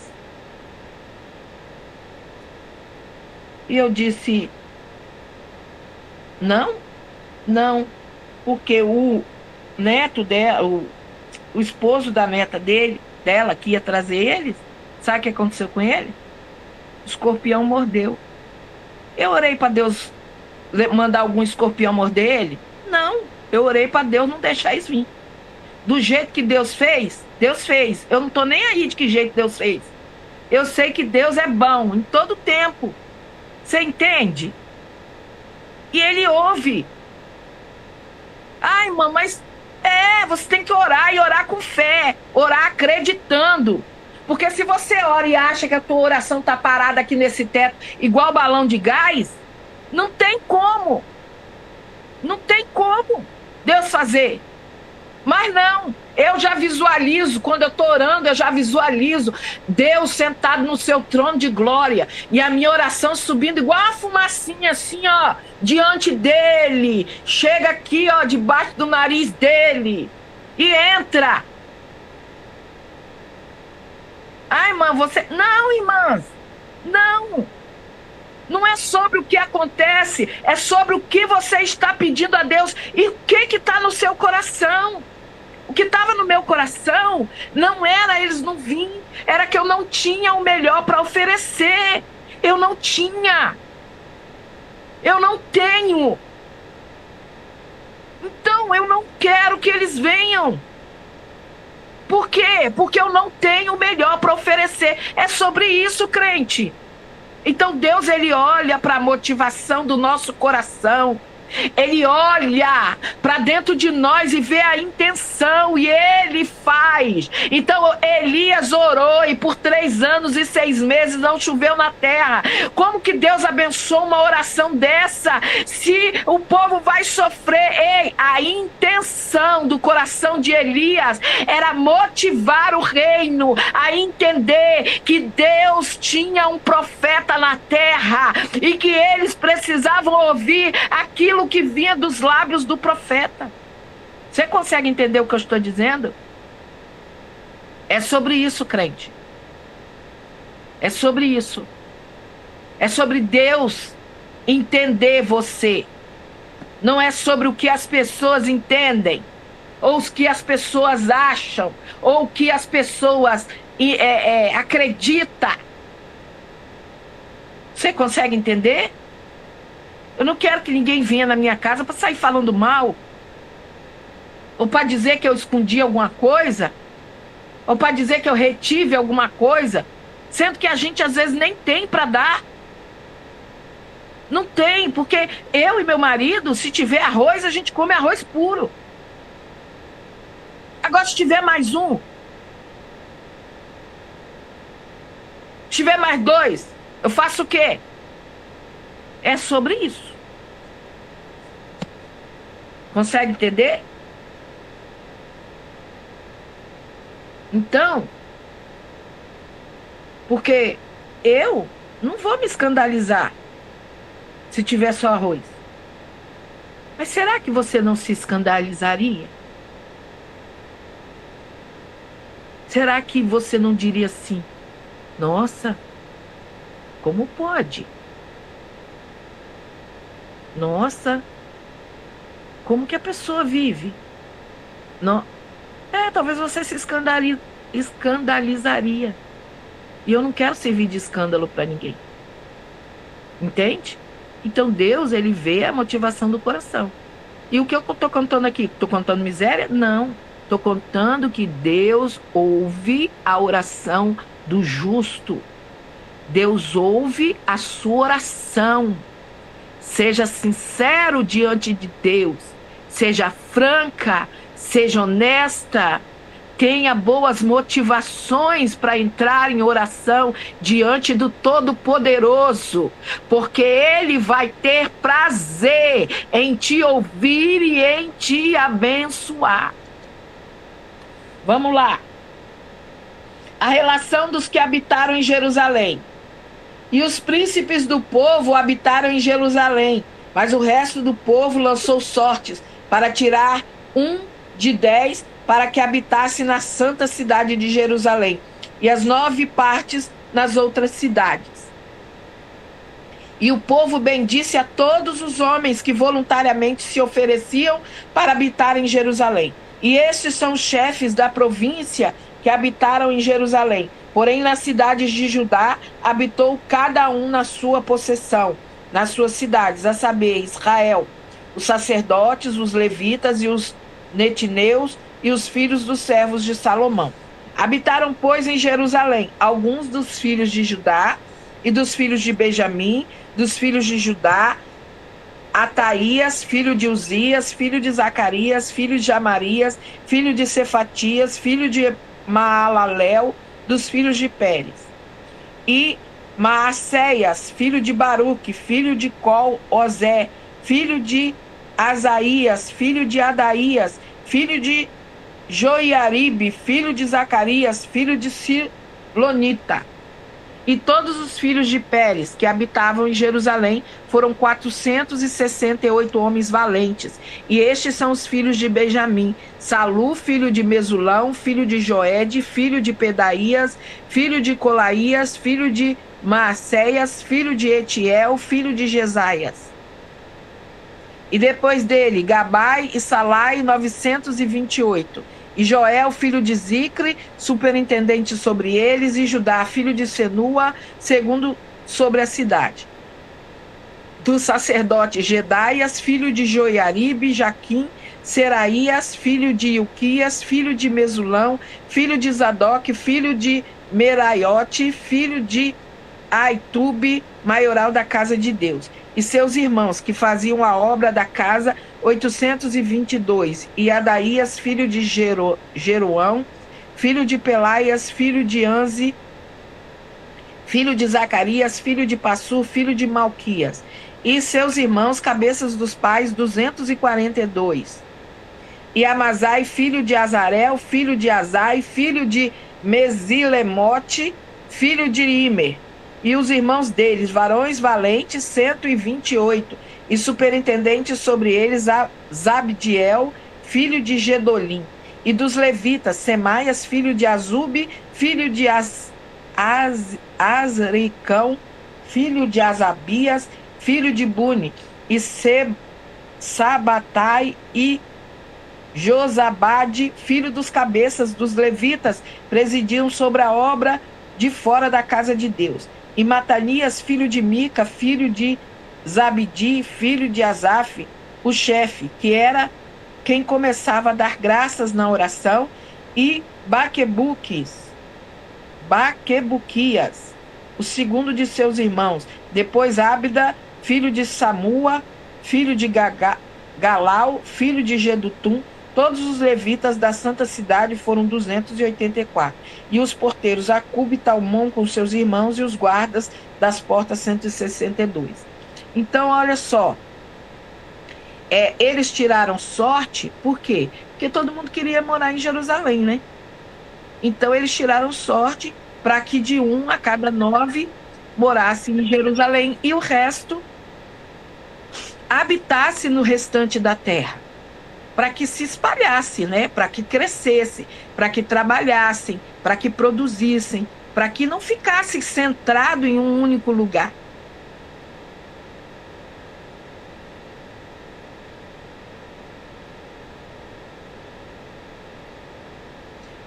E eu disse, não, porque o neto dela, o esposo da neta dela, que ia trazer eles, sabe o que aconteceu com ele? O escorpião mordeu. Eu orei para Deus mandar algum escorpião morder ele? Não, eu orei para Deus não deixar eles vir. Do jeito que Deus fez, Deus fez. Eu não estou nem aí de que jeito Deus fez. Eu sei que Deus é bom em todo tempo. Você entende? E Ele ouve. Ai, irmã, mas você tem que orar e orar com fé. Orar acreditando. Porque se você ora e acha que a tua oração está parada aqui nesse teto, igual balão de gás, não tem como. Não tem como Deus fazer. Mas não, eu já visualizo, quando eu estou orando, eu já visualizo Deus sentado no seu trono de glória. E a minha oração subindo igual uma fumacinha assim, ó, diante dele. Chega aqui, ó, debaixo do nariz dele. E entra. Ah, irmã, você. Não, irmãs. Não. Não é sobre o que acontece, é sobre o que você está pedindo a Deus e o que está no seu coração. O que estava no meu coração não era eles não virem, era que eu não tinha o melhor para oferecer. Eu não tinha. Eu não tenho. Então eu não quero que eles venham. Por quê? Porque eu não tenho o melhor para oferecer. É sobre isso, crente. Então Deus, ele olha para a motivação do nosso coração. Ele olha para dentro de nós e vê a intenção, e ele faz. Então Elias orou e por 3 anos e 6 meses não choveu na terra. Como que Deus abençoa uma oração dessa? Se o povo vai sofrer. Ei, a intenção do coração de Elias era motivar o reino a entender que Deus tinha um profeta na terra e que eles precisavam ouvir aquilo que vinha dos lábios do profeta. Você consegue entender o que eu estou dizendo? É sobre isso, crente. É sobre isso. É sobre Deus entender você. Não é sobre o que as pessoas entendem, ou o que as pessoas acham, ou o que as pessoas acreditam. Você consegue entender? Eu não quero que ninguém venha na minha casa para sair falando mal, ou para dizer que eu escondi alguma coisa, ou para dizer que eu retive alguma coisa, sendo que a gente às vezes nem tem para dar. Não tem, porque eu e meu marido, se tiver arroz, a gente come arroz puro. Agora, se tiver mais um, se tiver mais 2, eu faço o quê? É sobre isso. Consegue entender? Então, porque eu não vou me escandalizar se tiver só arroz. Mas será que você não se escandalizaria? Será que você não diria assim: nossa, como pode? Nossa, como que a pessoa vive? Não. Talvez você se escandalizaria. E eu não quero servir de escândalo para ninguém. Entende? Então Deus, ele vê a motivação do coração. E o que eu estou contando aqui? Estou contando miséria? Não. Estou contando que Deus ouve a oração do justo. Deus ouve a sua oração. Seja sincero diante de Deus. Seja franca, seja honesta. Tenha boas motivações para entrar em oração diante do Todo-Poderoso, porque Ele vai ter prazer em te ouvir e em te abençoar. Vamos lá. A relação dos que habitaram em Jerusalém. E os príncipes do povo habitaram em Jerusalém, mas o resto do povo lançou sortes para tirar 1 de 10 para que habitasse na santa cidade de Jerusalém, e as 9 partes nas outras cidades. E o povo bendisse a todos os homens que voluntariamente se ofereciam para habitar em Jerusalém. E estes são os chefes da província que habitaram em Jerusalém. Porém, nas cidades de Judá, habitou cada um na sua possessão, nas suas cidades, a saber, Israel, os sacerdotes, os levitas e os netineus e os filhos dos servos de Salomão. Habitaram, pois, em Jerusalém alguns dos filhos de Judá e dos filhos de Benjamim, dos filhos de Judá, Ataías, filho de Uzias, filho de Zacarias, filho de Amarias, filho de Cefatias, filho de Maalalel, dos filhos de Pérez. E Maacéias, filho de Baruque, filho de Col-Ozé, filho de Asaías, filho de Adaías, filho de Joiaribe, filho de Zacarias, filho de Silonita. E todos os filhos de Pérez, que habitavam em Jerusalém, foram 468 homens valentes. E estes são os filhos de Benjamim: Salu, filho de Mesulão, filho de Joede, filho de Pedaías, filho de Colaías, filho de Maacéias, filho de Etiel, filho de Jesaias. E depois dele, Gabai e Salai, 928. E Joel, filho de Zicre, superintendente sobre eles, e Judá, filho de Senua, segundo sobre a cidade. Do sacerdote Gedaias, filho de Joiaribe, Jaquim, Seraías, filho de Ilquias, filho de Mesulão, filho de Zadok, filho de Meraiote, filho de Aitube, maioral da casa de Deus. E seus irmãos, que faziam a obra da casa, 822. E Adaías, filho de Jeroão, filho de Pelaias, filho de Anze, filho de Zacarias, filho de Passur, filho de Malquias. E seus irmãos, cabeças dos pais, 242. E Amazai, filho de Azarel, filho de Azai, filho de Mesilemote, filho de Imer. E os irmãos deles, varões valentes, 128, e superintendentes sobre eles, Zabdiel, filho de Gedolim. E dos levitas, Semaias, filho de Azube, filho de Azricão, filho de Azabias, filho de Buni, e Sabatai e Josabade, filho dos cabeças dos levitas, presidiam sobre a obra de fora da casa de Deus. E Matanias, filho de Mica, filho de Zabdi, filho de Asaf, o chefe, que era quem começava a dar graças na oração, e Baquebuquias, o segundo de seus irmãos. Depois Ábida, filho de Samua, filho de Galau, filho de Gedutum. Todos os levitas da santa cidade foram 284. E os porteiros Acube e Talmon com seus irmãos, e os guardas das portas, 162. Então, olha só. Eles tiraram sorte, por quê? Porque todo mundo queria morar em Jerusalém, né? Então, eles tiraram sorte para que de 1 a cada 9 morasse em Jerusalém e o resto habitasse no restante da terra, para que se espalhasse, né? Para que crescesse, para que trabalhassem, para que produzissem, para que não ficasse centrado em um único lugar.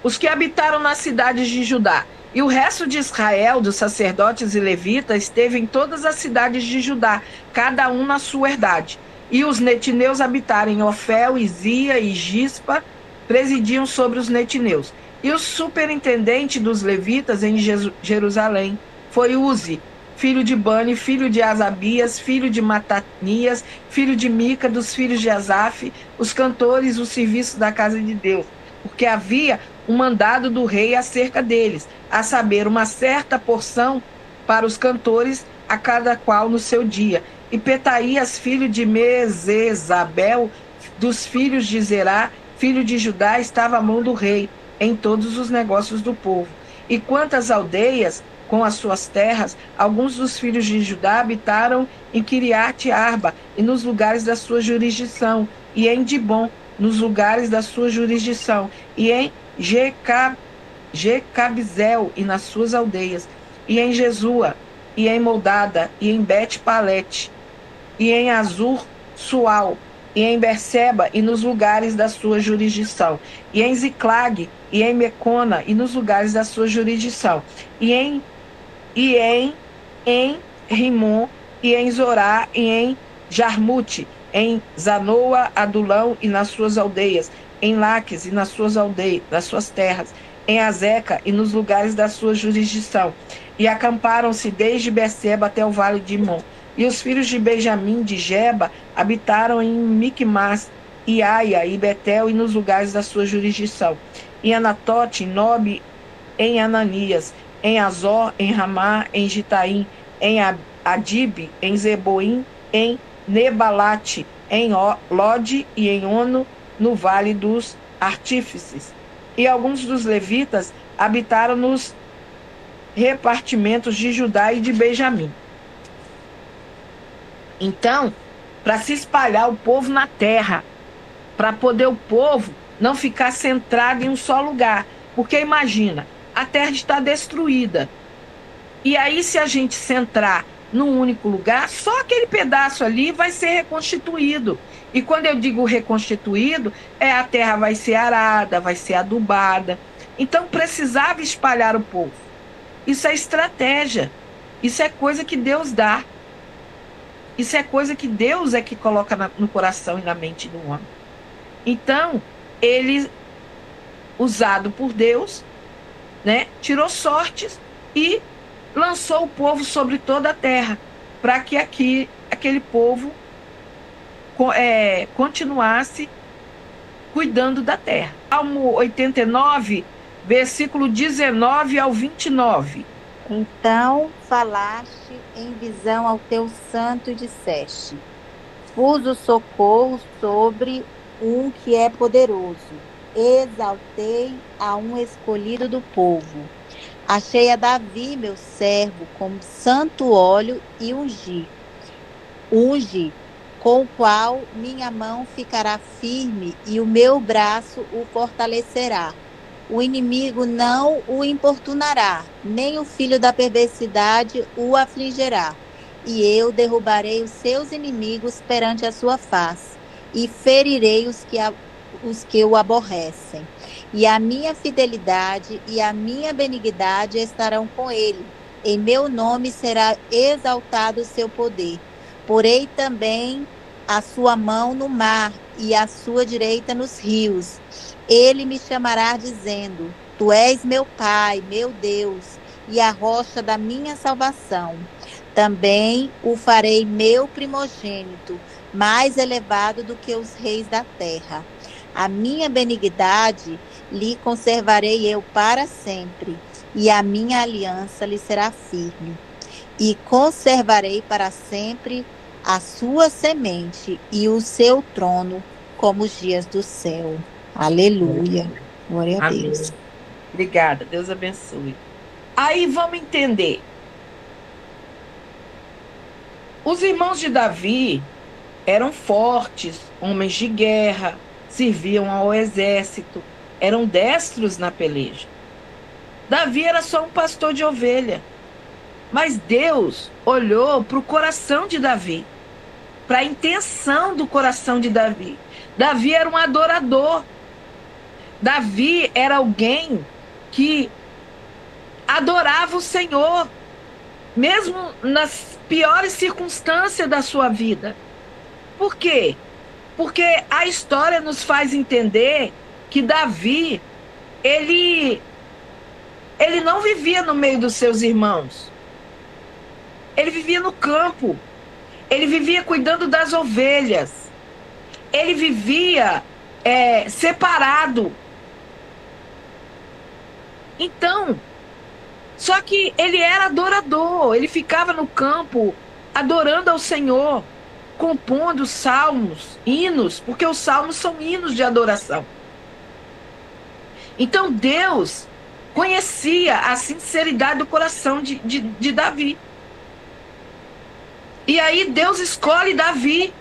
Os que habitaram nas cidades de Judá e o resto de Israel, dos sacerdotes e levitas, esteve em todas as cidades de Judá, cada um na sua herdade. E os netineus habitaram em Ofel, Izia e Gispa, presidiam sobre os netineus. E o superintendente dos levitas em Jerusalém foi Uzi, filho de Bani, filho de Asabias, filho de Matanias, filho de Mica, dos filhos de Asaf, os cantores, o serviço da casa de Deus, porque havia um mandado do rei acerca deles, a saber, uma certa porção para os cantores, a cada qual no seu dia. E Petaías, filho de Mesezabel, dos filhos de Zerá, filho de Judá, estava à mão do rei em todos os negócios do povo. E quantas aldeias, com as suas terras, alguns dos filhos de Judá habitaram em Kiriat Arba e nos lugares da sua jurisdição, e em Dibon, nos lugares da sua jurisdição, e em Jecabzel e nas suas aldeias, e em Jesua, e em Moldada, e em Bet-Palete, e em Azur Sual, e em Berseba, e nos lugares da sua jurisdição, e em Ziclag, e em Mecona, e nos lugares da sua jurisdição, e em Rimon, e em Zorá, e em Jarmute, em Zanoa, Adulão e nas suas aldeias, em Laques e nas suas aldeias, nas suas terras, em Azeca e nos lugares da sua jurisdição. E acamparam-se desde Berseba até o vale de Imon. E os filhos de Benjamim, de Geba, habitaram em Micmas, e Aia, e Betel, e nos lugares da sua jurisdição. Em Anatote, em Nobe, em Ananias, em Azor, em Ramá, em Gitaim, em Adibe, em Zeboim, em Nebalate, em Lode e em Ono, no vale dos artífices. E alguns dos levitas habitaram nos repartimentos de Judá e de Benjamim. Então, para se espalhar o povo na terra, para poder o povo não ficar centrado em um só lugar. Porque imagina, a terra está destruída. E aí, se a gente centrar num único lugar, só aquele pedaço ali vai ser reconstituído. E quando eu digo reconstituído, a terra vai ser arada, vai ser adubada. Então, precisava espalhar o povo. Isso é estratégia. Isso é coisa que Deus dá. Isso é coisa que Deus é que coloca no coração e na mente do homem. Então, ele, usado por Deus, né, tirou sortes e lançou o povo sobre toda a terra, para que aquele povo continuasse cuidando da terra. Salmo 89, versículo 19 ao 29. Então falaste em visão ao teu santo e disseste: pus o socorro sobre um que é poderoso. Exaltei a um escolhido do povo. Achei a Davi, meu servo, com santo óleo e ungi, com o qual minha mão ficará firme e o meu braço o fortalecerá. O inimigo não o importunará, nem o filho da perversidade o afligirá. E eu derrubarei os seus inimigos perante a sua face, e ferirei os que o aborrecem. E a minha fidelidade e a minha benignidade estarão com ele. Em meu nome será exaltado o seu poder. Porei também a sua mão no mar e a sua direita nos rios. Ele me chamará dizendo: Tu és meu Pai, meu Deus, e a rocha da minha salvação. Também o farei meu primogênito, mais elevado do que os reis da terra. A minha benignidade lhe conservarei eu para sempre, e a minha aliança lhe será firme. E conservarei para sempre a sua semente e o seu trono como os dias do céu. Aleluia. Glória a Deus. Obrigada, Deus abençoe. Aí vamos entender. Os irmãos de Davi eram fortes, homens de guerra, serviam ao exército, eram destros na peleja. Davi era só um pastor de ovelha. Mas Deus olhou para o coração de Davi, para a intenção do coração de Davi. Davi era um adorador. Davi era alguém que adorava o Senhor, mesmo nas piores circunstâncias da sua vida. Por quê? Porque a história nos faz entender que Davi, ele não vivia no meio dos seus irmãos. Ele vivia no campo. Ele vivia cuidando das ovelhas. Ele vivia separado. Então, só que ele era adorador. Ele ficava no campo adorando ao Senhor, compondo salmos, hinos, porque os salmos são hinos de adoração. Então Deus conhecia a sinceridade do coração de Davi. E aí Deus escolhe Davi.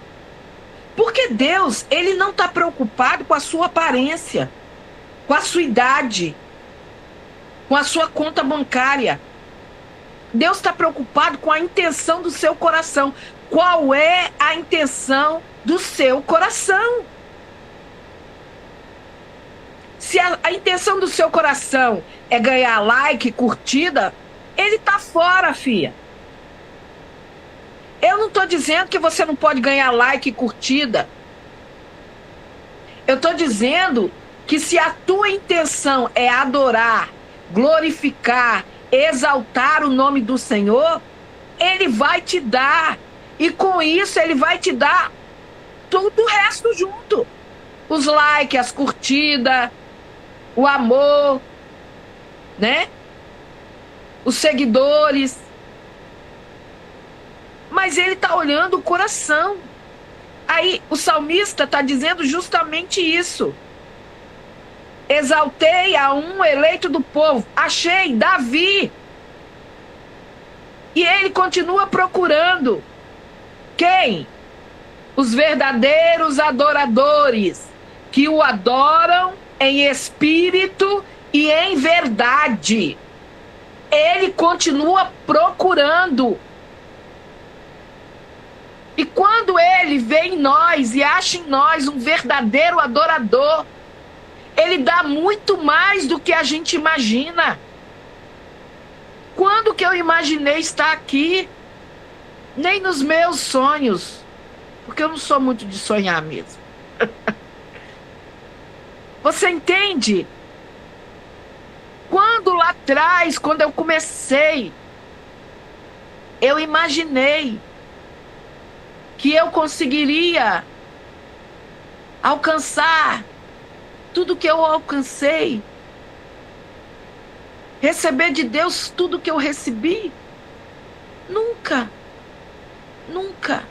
Porque Deus, ele não está preocupado com a sua aparência, com a sua idade, com a sua conta bancária. Deus está preocupado com a intenção do seu coração. Qual é a intenção do seu coração? Se a intenção do seu coração é ganhar like, curtida, ele está fora, filha. Eu não estou dizendo que você não pode ganhar like e curtida. Eu estou dizendo que se a tua intenção é adorar, glorificar, exaltar o nome do Senhor, ele vai te dar. E com isso ele vai te dar tudo o resto junto. Os likes, as curtidas, o amor, né? Os seguidores. Mas ele está olhando o coração. Aí o salmista está dizendo justamente isso. Exaltei a um eleito do povo. Achei Davi. E ele continua procurando. Quem? Os verdadeiros adoradores, que o adoram em espírito e em verdade. Ele continua procurando. E quando ele vê em nós e acha em nós um verdadeiro adorador, ele dá muito mais do que a gente imagina. Quando que eu imaginei estar aqui? Nem nos meus sonhos, porque eu não sou muito de sonhar mesmo. Você entende? Quando lá atrás, quando eu comecei, eu imaginei que eu conseguiria alcançar tudo que eu alcancei, receber de Deus tudo que eu recebi. Nunca, nunca.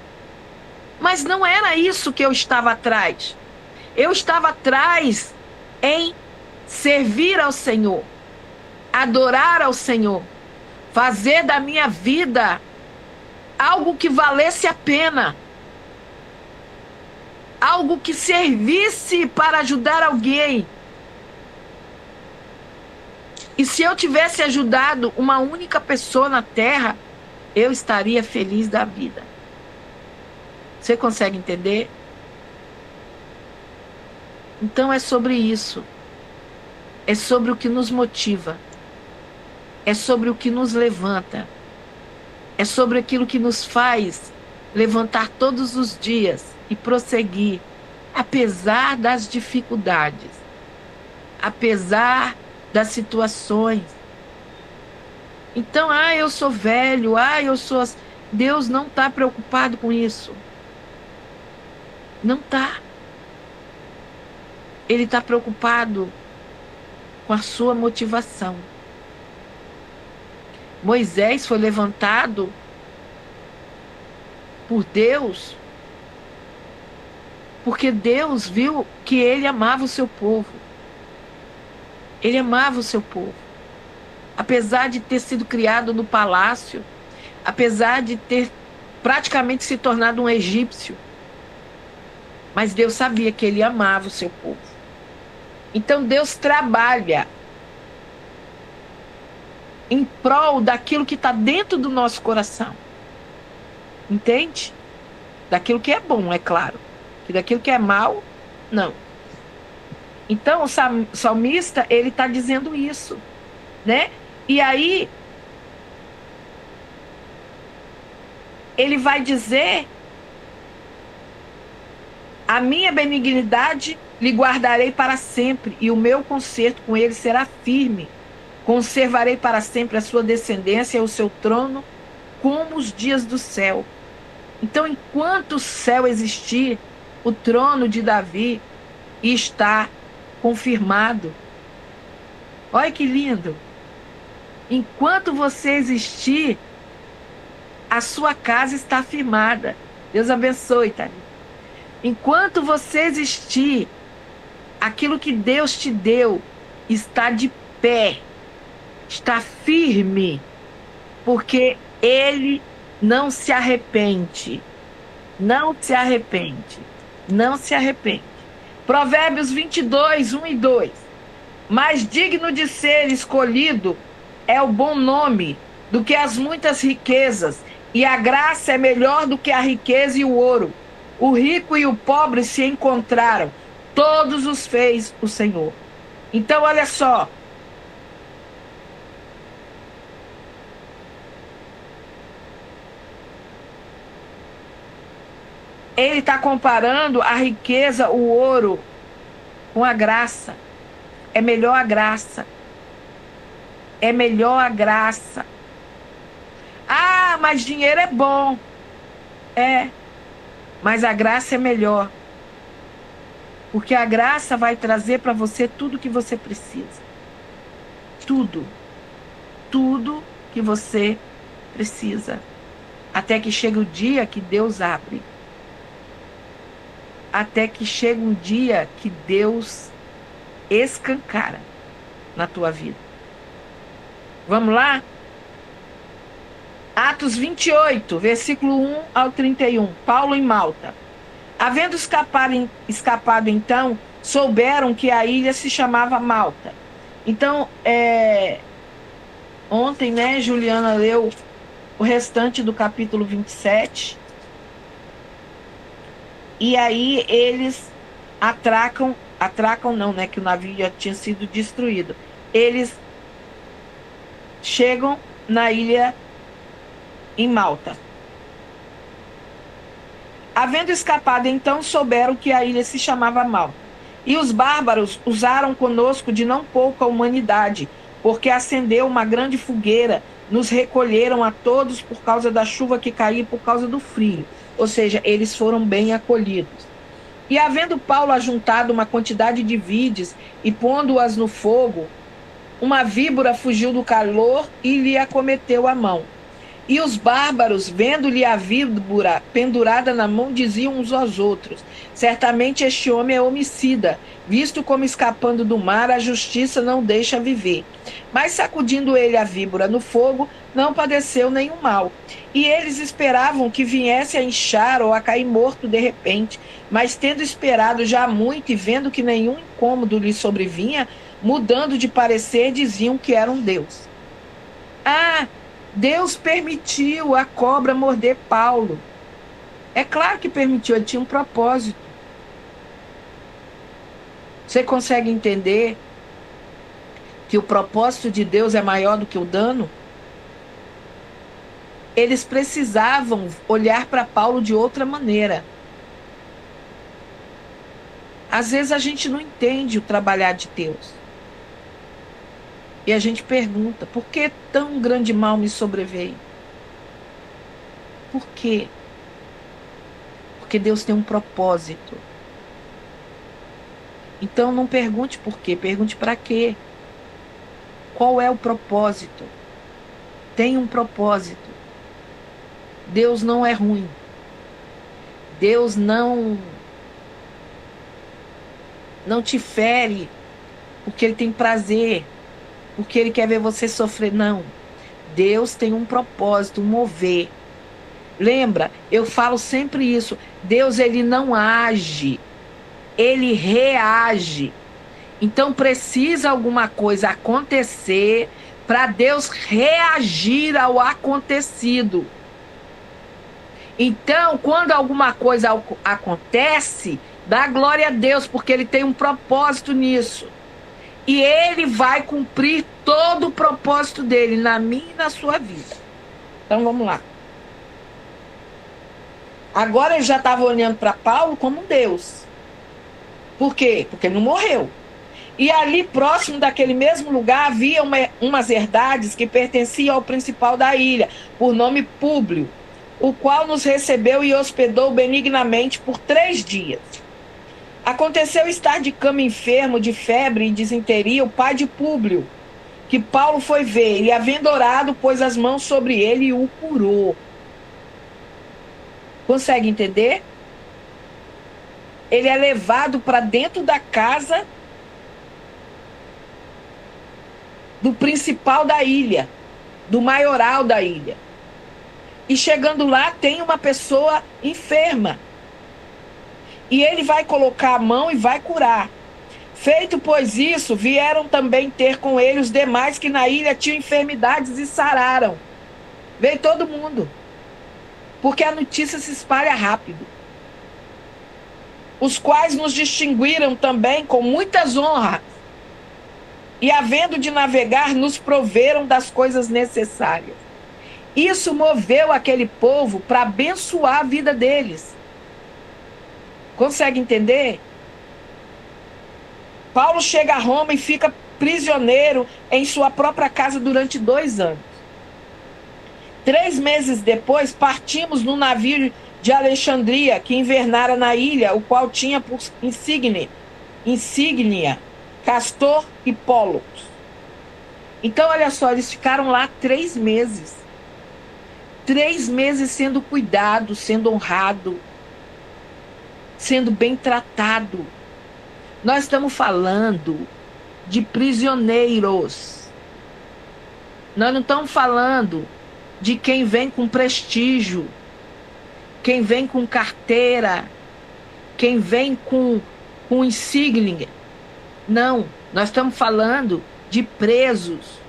Mas não era isso que eu estava atrás. Eu estava atrás em servir ao Senhor, adorar ao Senhor, fazer da minha vida algo que valesse a pena, algo que servisse para ajudar alguém. E se eu tivesse ajudado uma única pessoa na terra, eu estaria feliz da vida. Você consegue entender? Então é sobre isso. É sobre o que nos motiva. É sobre o que nos levanta. É sobre aquilo que nos faz levantar todos os dias e prosseguir, apesar das dificuldades, apesar das situações. Então, eu sou velho, eu sou... Deus não está preocupado com isso. Não está. Ele está preocupado com a sua motivação. Moisés foi levantado por Deus porque Deus viu que ele amava o seu povo. Ele amava o seu povo. Apesar de ter sido criado no palácio, apesar de ter praticamente se tornado um egípcio, mas Deus sabia que ele amava o seu povo. Então Deus trabalha em prol daquilo que está dentro do nosso coração. Entende? Daquilo que é bom, é claro. E daquilo que é mal, não. Então, o salmista, ele está dizendo isso, né? E aí, ele vai dizer: a minha benignidade lhe guardarei para sempre, e o meu conserto com ele será firme. Conservarei para sempre a sua descendência e o seu trono, como os dias do céu. Então, enquanto o céu existir, o trono de Davi está confirmado. Olha que lindo! Enquanto você existir, a sua casa está firmada. Deus abençoe, Thalita. Enquanto você existir, aquilo que Deus te deu está de pé, está firme, porque Ele não se arrepende. Não se arrepende. Não se arrepende. Provérbios 22, 1 e 2. Mais digno de ser escolhido é o bom nome do que as muitas riquezas, e a graça é melhor do que a riqueza e o ouro. O rico e o pobre se encontraram, todos os fez o Senhor. Então, olha só. Ele está comparando a riqueza, o ouro, com a graça. É melhor a graça. É melhor a graça. Mas dinheiro é bom. É. Mas a graça é melhor. Porque a graça vai trazer para você tudo que você precisa. Tudo. Tudo que você precisa. Até que chegue o dia que Deus abre. Até que chegue um dia que Deus escancara na tua vida. Vamos lá? Atos 28, versículo 1 ao 31. Paulo em Malta. Havendo escapado então, souberam que a ilha se chamava Malta. Então, ontem, né, Juliana leu o restante do capítulo 27. E aí eles atracam não, né, que o navio já tinha sido destruído. Eles chegam na ilha em Malta. Havendo escapado, então, souberam que a ilha se chamava Malta. E os bárbaros usaram conosco de não pouca humanidade, porque acendeu uma grande fogueira, nos recolheram a todos por causa da chuva que caía e por causa do frio. Ou seja, eles foram bem acolhidos. E havendo Paulo ajuntado uma quantidade de vides e pondo-as no fogo, uma víbora fugiu do calor e lhe acometeu a mão. E os bárbaros, vendo-lhe a víbora pendurada na mão, diziam uns aos outros: certamente este homem é homicida, visto como escapando do mar, a justiça não deixa viver. Mas sacudindo ele a víbora no fogo, não padeceu nenhum mal. E eles esperavam que viesse a inchar ou a cair morto de repente, mas tendo esperado já muito e vendo que nenhum incômodo lhe sobrevinha, mudando de parecer, diziam que era um deus. Deus permitiu a cobra morder Paulo. É claro que permitiu, ele tinha um propósito. Você consegue entender que o propósito de Deus é maior do que o dano? Eles precisavam olhar para Paulo de outra maneira. Às vezes a gente não entende o trabalhar de Deus. E a gente pergunta: por que tão grande mal me sobreveio? Por quê? Porque Deus tem um propósito. Então não pergunte por quê, pergunte para quê. Qual é o propósito? Tem um propósito. Deus não é ruim. Deus não te fere porque Ele tem prazer, porque Ele quer ver você sofrer. Não. Deus tem um propósito, um mover. Lembra, eu falo sempre isso. Deus, Ele não age, Ele reage. Então precisa alguma coisa acontecer para Deus reagir ao acontecido. Então, quando alguma coisa acontece, dá glória a Deus, porque Ele tem um propósito nisso. E Ele vai cumprir todo o propósito dele na minha e na sua vida. Então vamos lá. Agora ele já estava olhando para Paulo como um Deus. Por quê? Porque ele não morreu. E ali próximo daquele mesmo lugar havia umas herdades que pertenciam ao principal da ilha, por nome Públio, o qual nos recebeu e hospedou benignamente por 3 dias. Aconteceu estar de cama enfermo de febre e disenteria o pai de Públio, que Paulo foi ver, e havendo orado, pôs as mãos sobre ele e o curou. Consegue entender? Ele é levado para dentro da casa do principal da ilha, do maioral da ilha. E chegando lá, tem uma pessoa enferma. E ele vai colocar a mão e vai curar. Feito, pois, isso, vieram também ter com ele os demais que na ilha tinham enfermidades e sararam. Veio todo mundo. Porque a notícia se espalha rápido. Os quais nos distinguiram também com muitas honras. E, havendo de navegar, nos proveram das coisas necessárias. Isso moveu aquele povo para abençoar a vida deles. Consegue entender? Paulo chega a Roma e fica prisioneiro em sua própria casa durante 2 anos. 3 meses depois, partimos no navio de Alexandria, que invernara na ilha, o qual tinha por insígnia Castor e Pólux. Então, olha só, eles ficaram lá 3 meses. 3 meses sendo cuidado, sendo honrado, sendo bem tratado. Nós estamos falando de prisioneiros. Nós não estamos falando de quem vem com prestígio, quem vem com carteira, quem vem com insígnia. Não, nós estamos falando de presos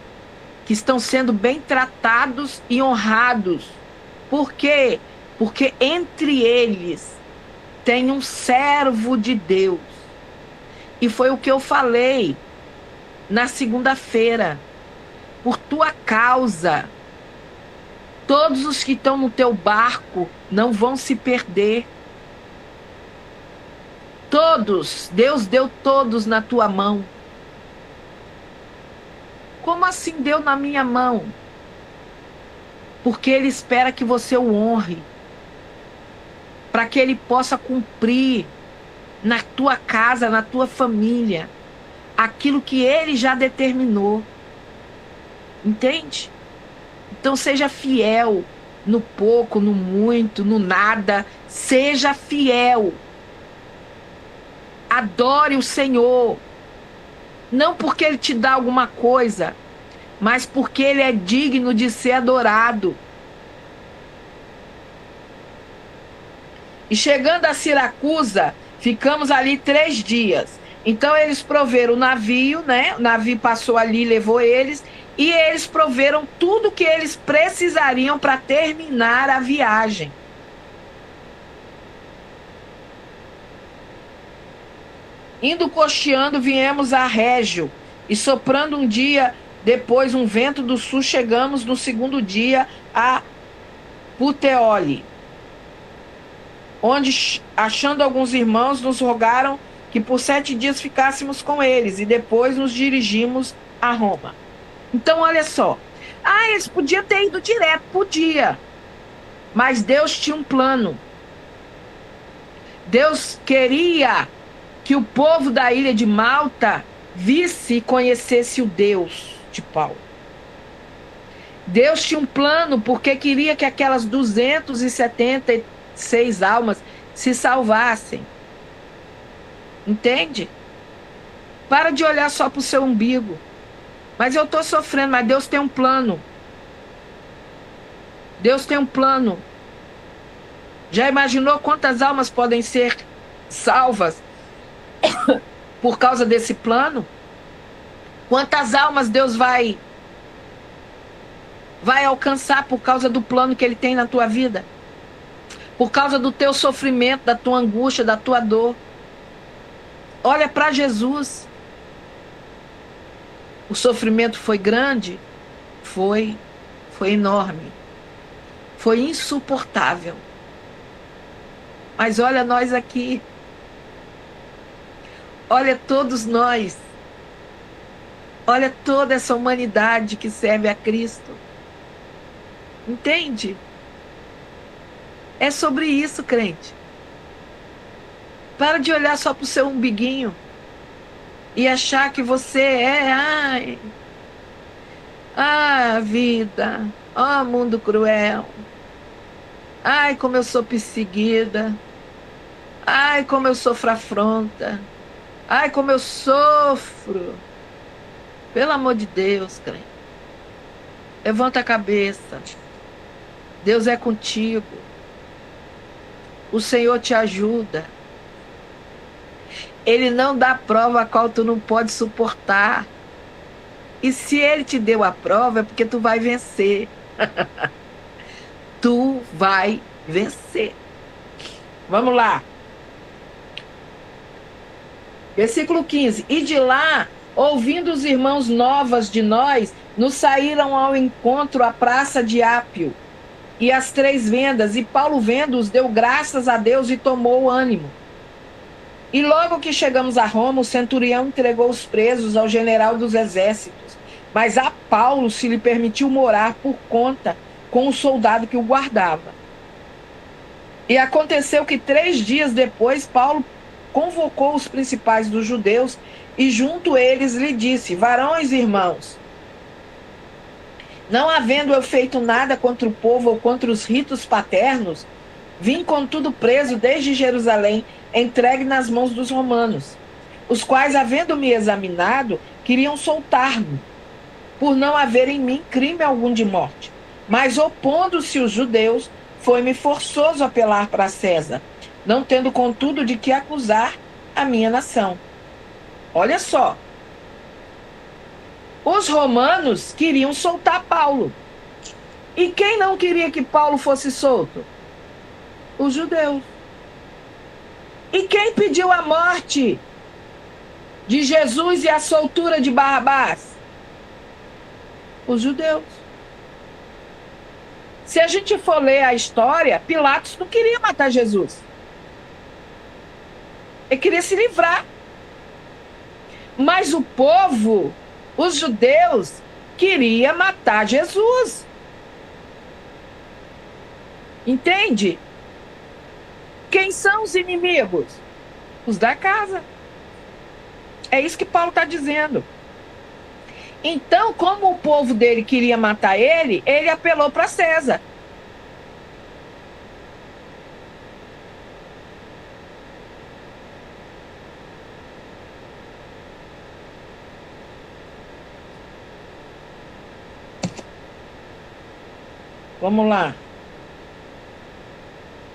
que estão sendo bem tratados e honrados. Por quê? Porque entre eles tem um servo de Deus. E foi o que eu falei na segunda-feira. Por tua causa, todos os que estão no teu barco não vão se perder. Todos, Deus deu todos na tua mão. Como assim deu na minha mão? Porque Ele espera que você o honre, para que Ele possa cumprir na tua casa, na tua família, aquilo que Ele já determinou. Entende? Então seja fiel no pouco, no muito, no nada. Seja fiel. Adore o Senhor. Não porque Ele te dá alguma coisa, mas porque Ele é digno de ser adorado. E chegando a Siracusa, ficamos ali 3 dias. Então eles proveram o navio, né? O navio passou ali, levou eles, e eles proveram tudo que eles precisariam para terminar a viagem. Indo costeando, viemos a Régio, e soprando um dia depois um vento do sul, chegamos no segundo dia a Puteoli, onde, achando alguns irmãos, nos rogaram que por 7 dias ficássemos com eles, e depois nos dirigimos a Roma. Então, olha só. Eles podiam ter ido direto, podia. Mas Deus tinha um plano. Deus queria que o povo da ilha de Malta visse e conhecesse o Deus de Paulo. Deus tinha um plano porque queria que aquelas 276 almas se salvassem. Entende? Para de olhar só para o seu umbigo. Mas eu estou sofrendo, mas Deus tem um plano. Deus tem um plano. Já imaginou quantas almas podem ser salvas por causa desse plano? Quantas almas Deus vai alcançar por causa do plano que Ele tem na tua vida? Por causa do teu sofrimento, da tua angústia, da tua dor. Olha para Jesus. O sofrimento foi grande? Foi enorme. Foi insuportável. Mas olha nós aqui. Olha todos nós. Olha toda essa humanidade que serve a Cristo. Entende? É sobre isso, crente. Para de olhar só para o seu umbiguinho e achar que você é... vida. Mundo cruel. Como eu sou perseguida. Como eu sofro afronta. Como eu sofro. Pelo amor de Deus, crente. Levanta a cabeça. Deus é contigo. O Senhor te ajuda. Ele não dá prova a qual tu não pode suportar. E se Ele te deu a prova, é porque tu vai vencer. Tu vai vencer. Vamos lá. Versículo 15. E de lá, ouvindo os irmãos novas de nós, nos saíram ao encontro à praça de Ápio e as 3 vendas. E Paulo, vendo-os, deu graças a Deus e tomou ânimo. E logo que chegamos a Roma, o centurião entregou os presos ao general dos exércitos. Mas a Paulo se lhe permitiu morar por conta com o soldado que o guardava. E aconteceu que 3 dias depois, Paulo convocou os principais dos judeus e junto eles lhe disse: varões e irmãos, não havendo eu feito nada contra o povo ou contra os ritos paternos, vim contudo preso desde Jerusalém, entregue nas mãos dos romanos, os quais, havendo-me examinado, queriam soltar-me, por não haver em mim crime algum de morte. Mas opondo-se os judeus, foi-me forçoso apelar para César, não tendo contudo de que acusar a minha nação. Olha só, os romanos queriam soltar Paulo. E quem não queria que Paulo fosse solto? Os judeus. E quem pediu a morte de Jesus e a soltura de Barrabás? Os judeus. Se a gente for ler a história, Pilatos não queria matar Jesus. Ele queria se livrar. Mas o povo, os judeus, queria matar Jesus. Entende? Quem são os inimigos? Os da casa. É isso que Paulo está dizendo. Então, como o povo dele queria matar ele, ele apelou para César. Vamos lá.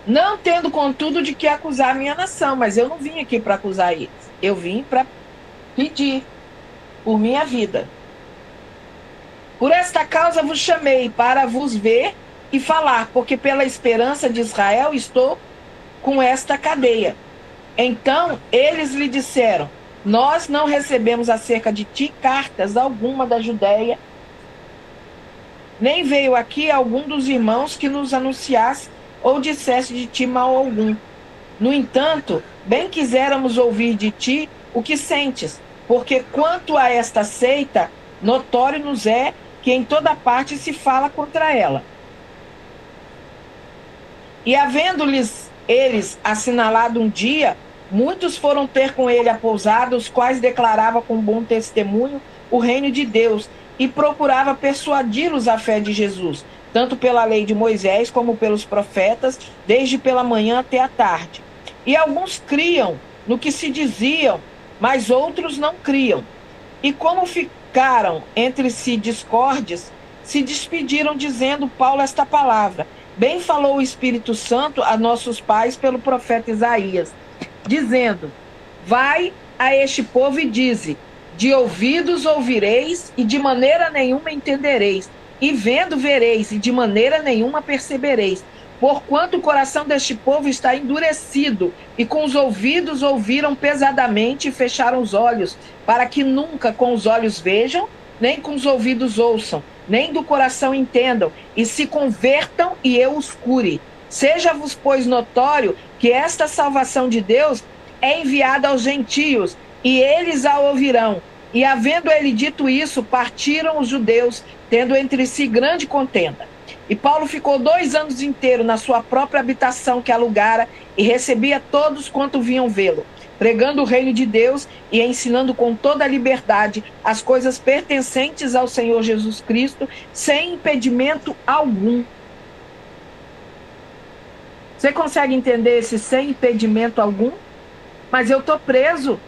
Não tendo, contudo, de que acusar a minha nação, mas eu não vim aqui para acusar eles. Eu vim para pedir por minha vida. Por esta causa vos chamei, para vos ver e falar, porque pela esperança de Israel estou com esta cadeia. Então eles lhe disseram: nós não recebemos acerca de ti cartas alguma da Judéia, nem veio aqui algum dos irmãos que nos anunciasse ou dissesse de ti mal algum. No entanto, bem quiséramos ouvir de ti o que sentes, porque quanto a esta seita, notório nos é que em toda parte se fala contra ela. E havendo-lhes eles assinalado um dia, muitos foram ter com ele a pousada, os quais declarava com bom testemunho o reino de Deus, e procurava persuadi-los à fé de Jesus, tanto pela lei de Moisés como pelos profetas, desde pela manhã até a tarde. E alguns criam no que se diziam, mas outros não criam. E como ficaram entre si discordes, se despediram dizendo Paulo esta palavra: bem falou o Espírito Santo a nossos pais pelo profeta Isaías, dizendo: vai a este povo e dize: de ouvidos ouvireis e de maneira nenhuma entendereis, e vendo vereis e de maneira nenhuma percebereis, porquanto o coração deste povo está endurecido, e com os ouvidos ouviram pesadamente e fecharam os olhos, para que nunca com os olhos vejam, nem com os ouvidos ouçam, nem do coração entendam, e se convertam e eu os cure. Seja-vos, pois, notório que esta salvação de Deus é enviada aos gentios, e eles a ouvirão. E havendo ele dito isso, partiram os judeus, tendo entre si grande contenda. E Paulo ficou 2 anos inteiros na sua própria habitação que alugara, e recebia todos quanto vinham vê-lo, pregando o reino de Deus e ensinando com toda a liberdade as coisas pertencentes ao Senhor Jesus Cristo, sem impedimento algum. Você consegue entender esse sem impedimento algum? Mas eu estou preso,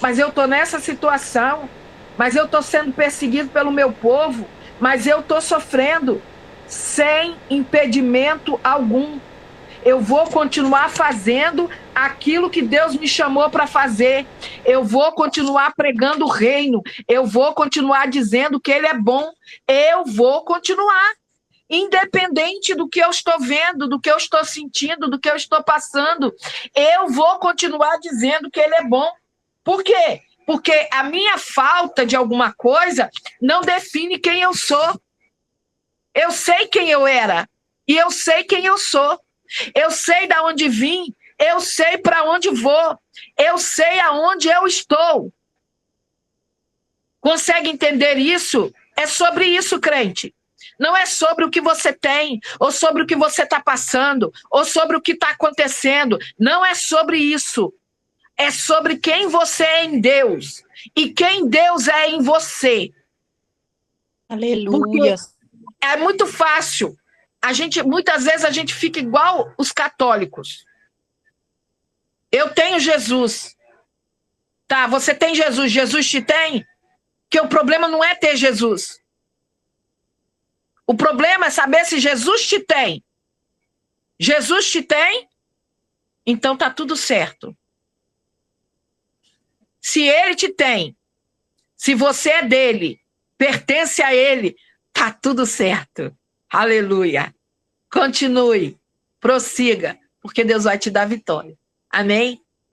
mas eu estou nessa situação, mas eu estou sendo perseguido pelo meu povo, mas eu estou sofrendo, sem impedimento algum. Eu vou continuar fazendo aquilo que Deus me chamou para fazer. Eu vou continuar pregando o reino. Eu vou continuar dizendo que Ele é bom. Eu vou continuar. Independente do que eu estou vendo, do que eu estou sentindo, do que eu estou passando, eu vou continuar dizendo que Ele é bom. Por quê? Porque a minha falta de alguma coisa não define quem eu sou. Eu sei quem eu era e eu sei quem eu sou. Eu sei de onde vim, eu sei para onde vou, eu sei aonde eu estou. Consegue entender isso? É sobre isso, crente. Não é sobre o que você tem, ou sobre o que você está passando, ou sobre o que está acontecendo. Não é sobre isso. É sobre quem você é em Deus e quem Deus é em você. Aleluia. Porque é muito fácil. Muitas vezes a gente fica igual os católicos. Eu tenho Jesus. Tá, você tem Jesus, Jesus te tem? Que o problema não é ter Jesus. O problema é saber se Jesus te tem. Jesus te tem, então tá tudo certo. Se ele te tem, se você é dele, pertence a ele, tá tudo certo. Aleluia. Continue, prossiga, porque Deus vai te dar vitória. Amém?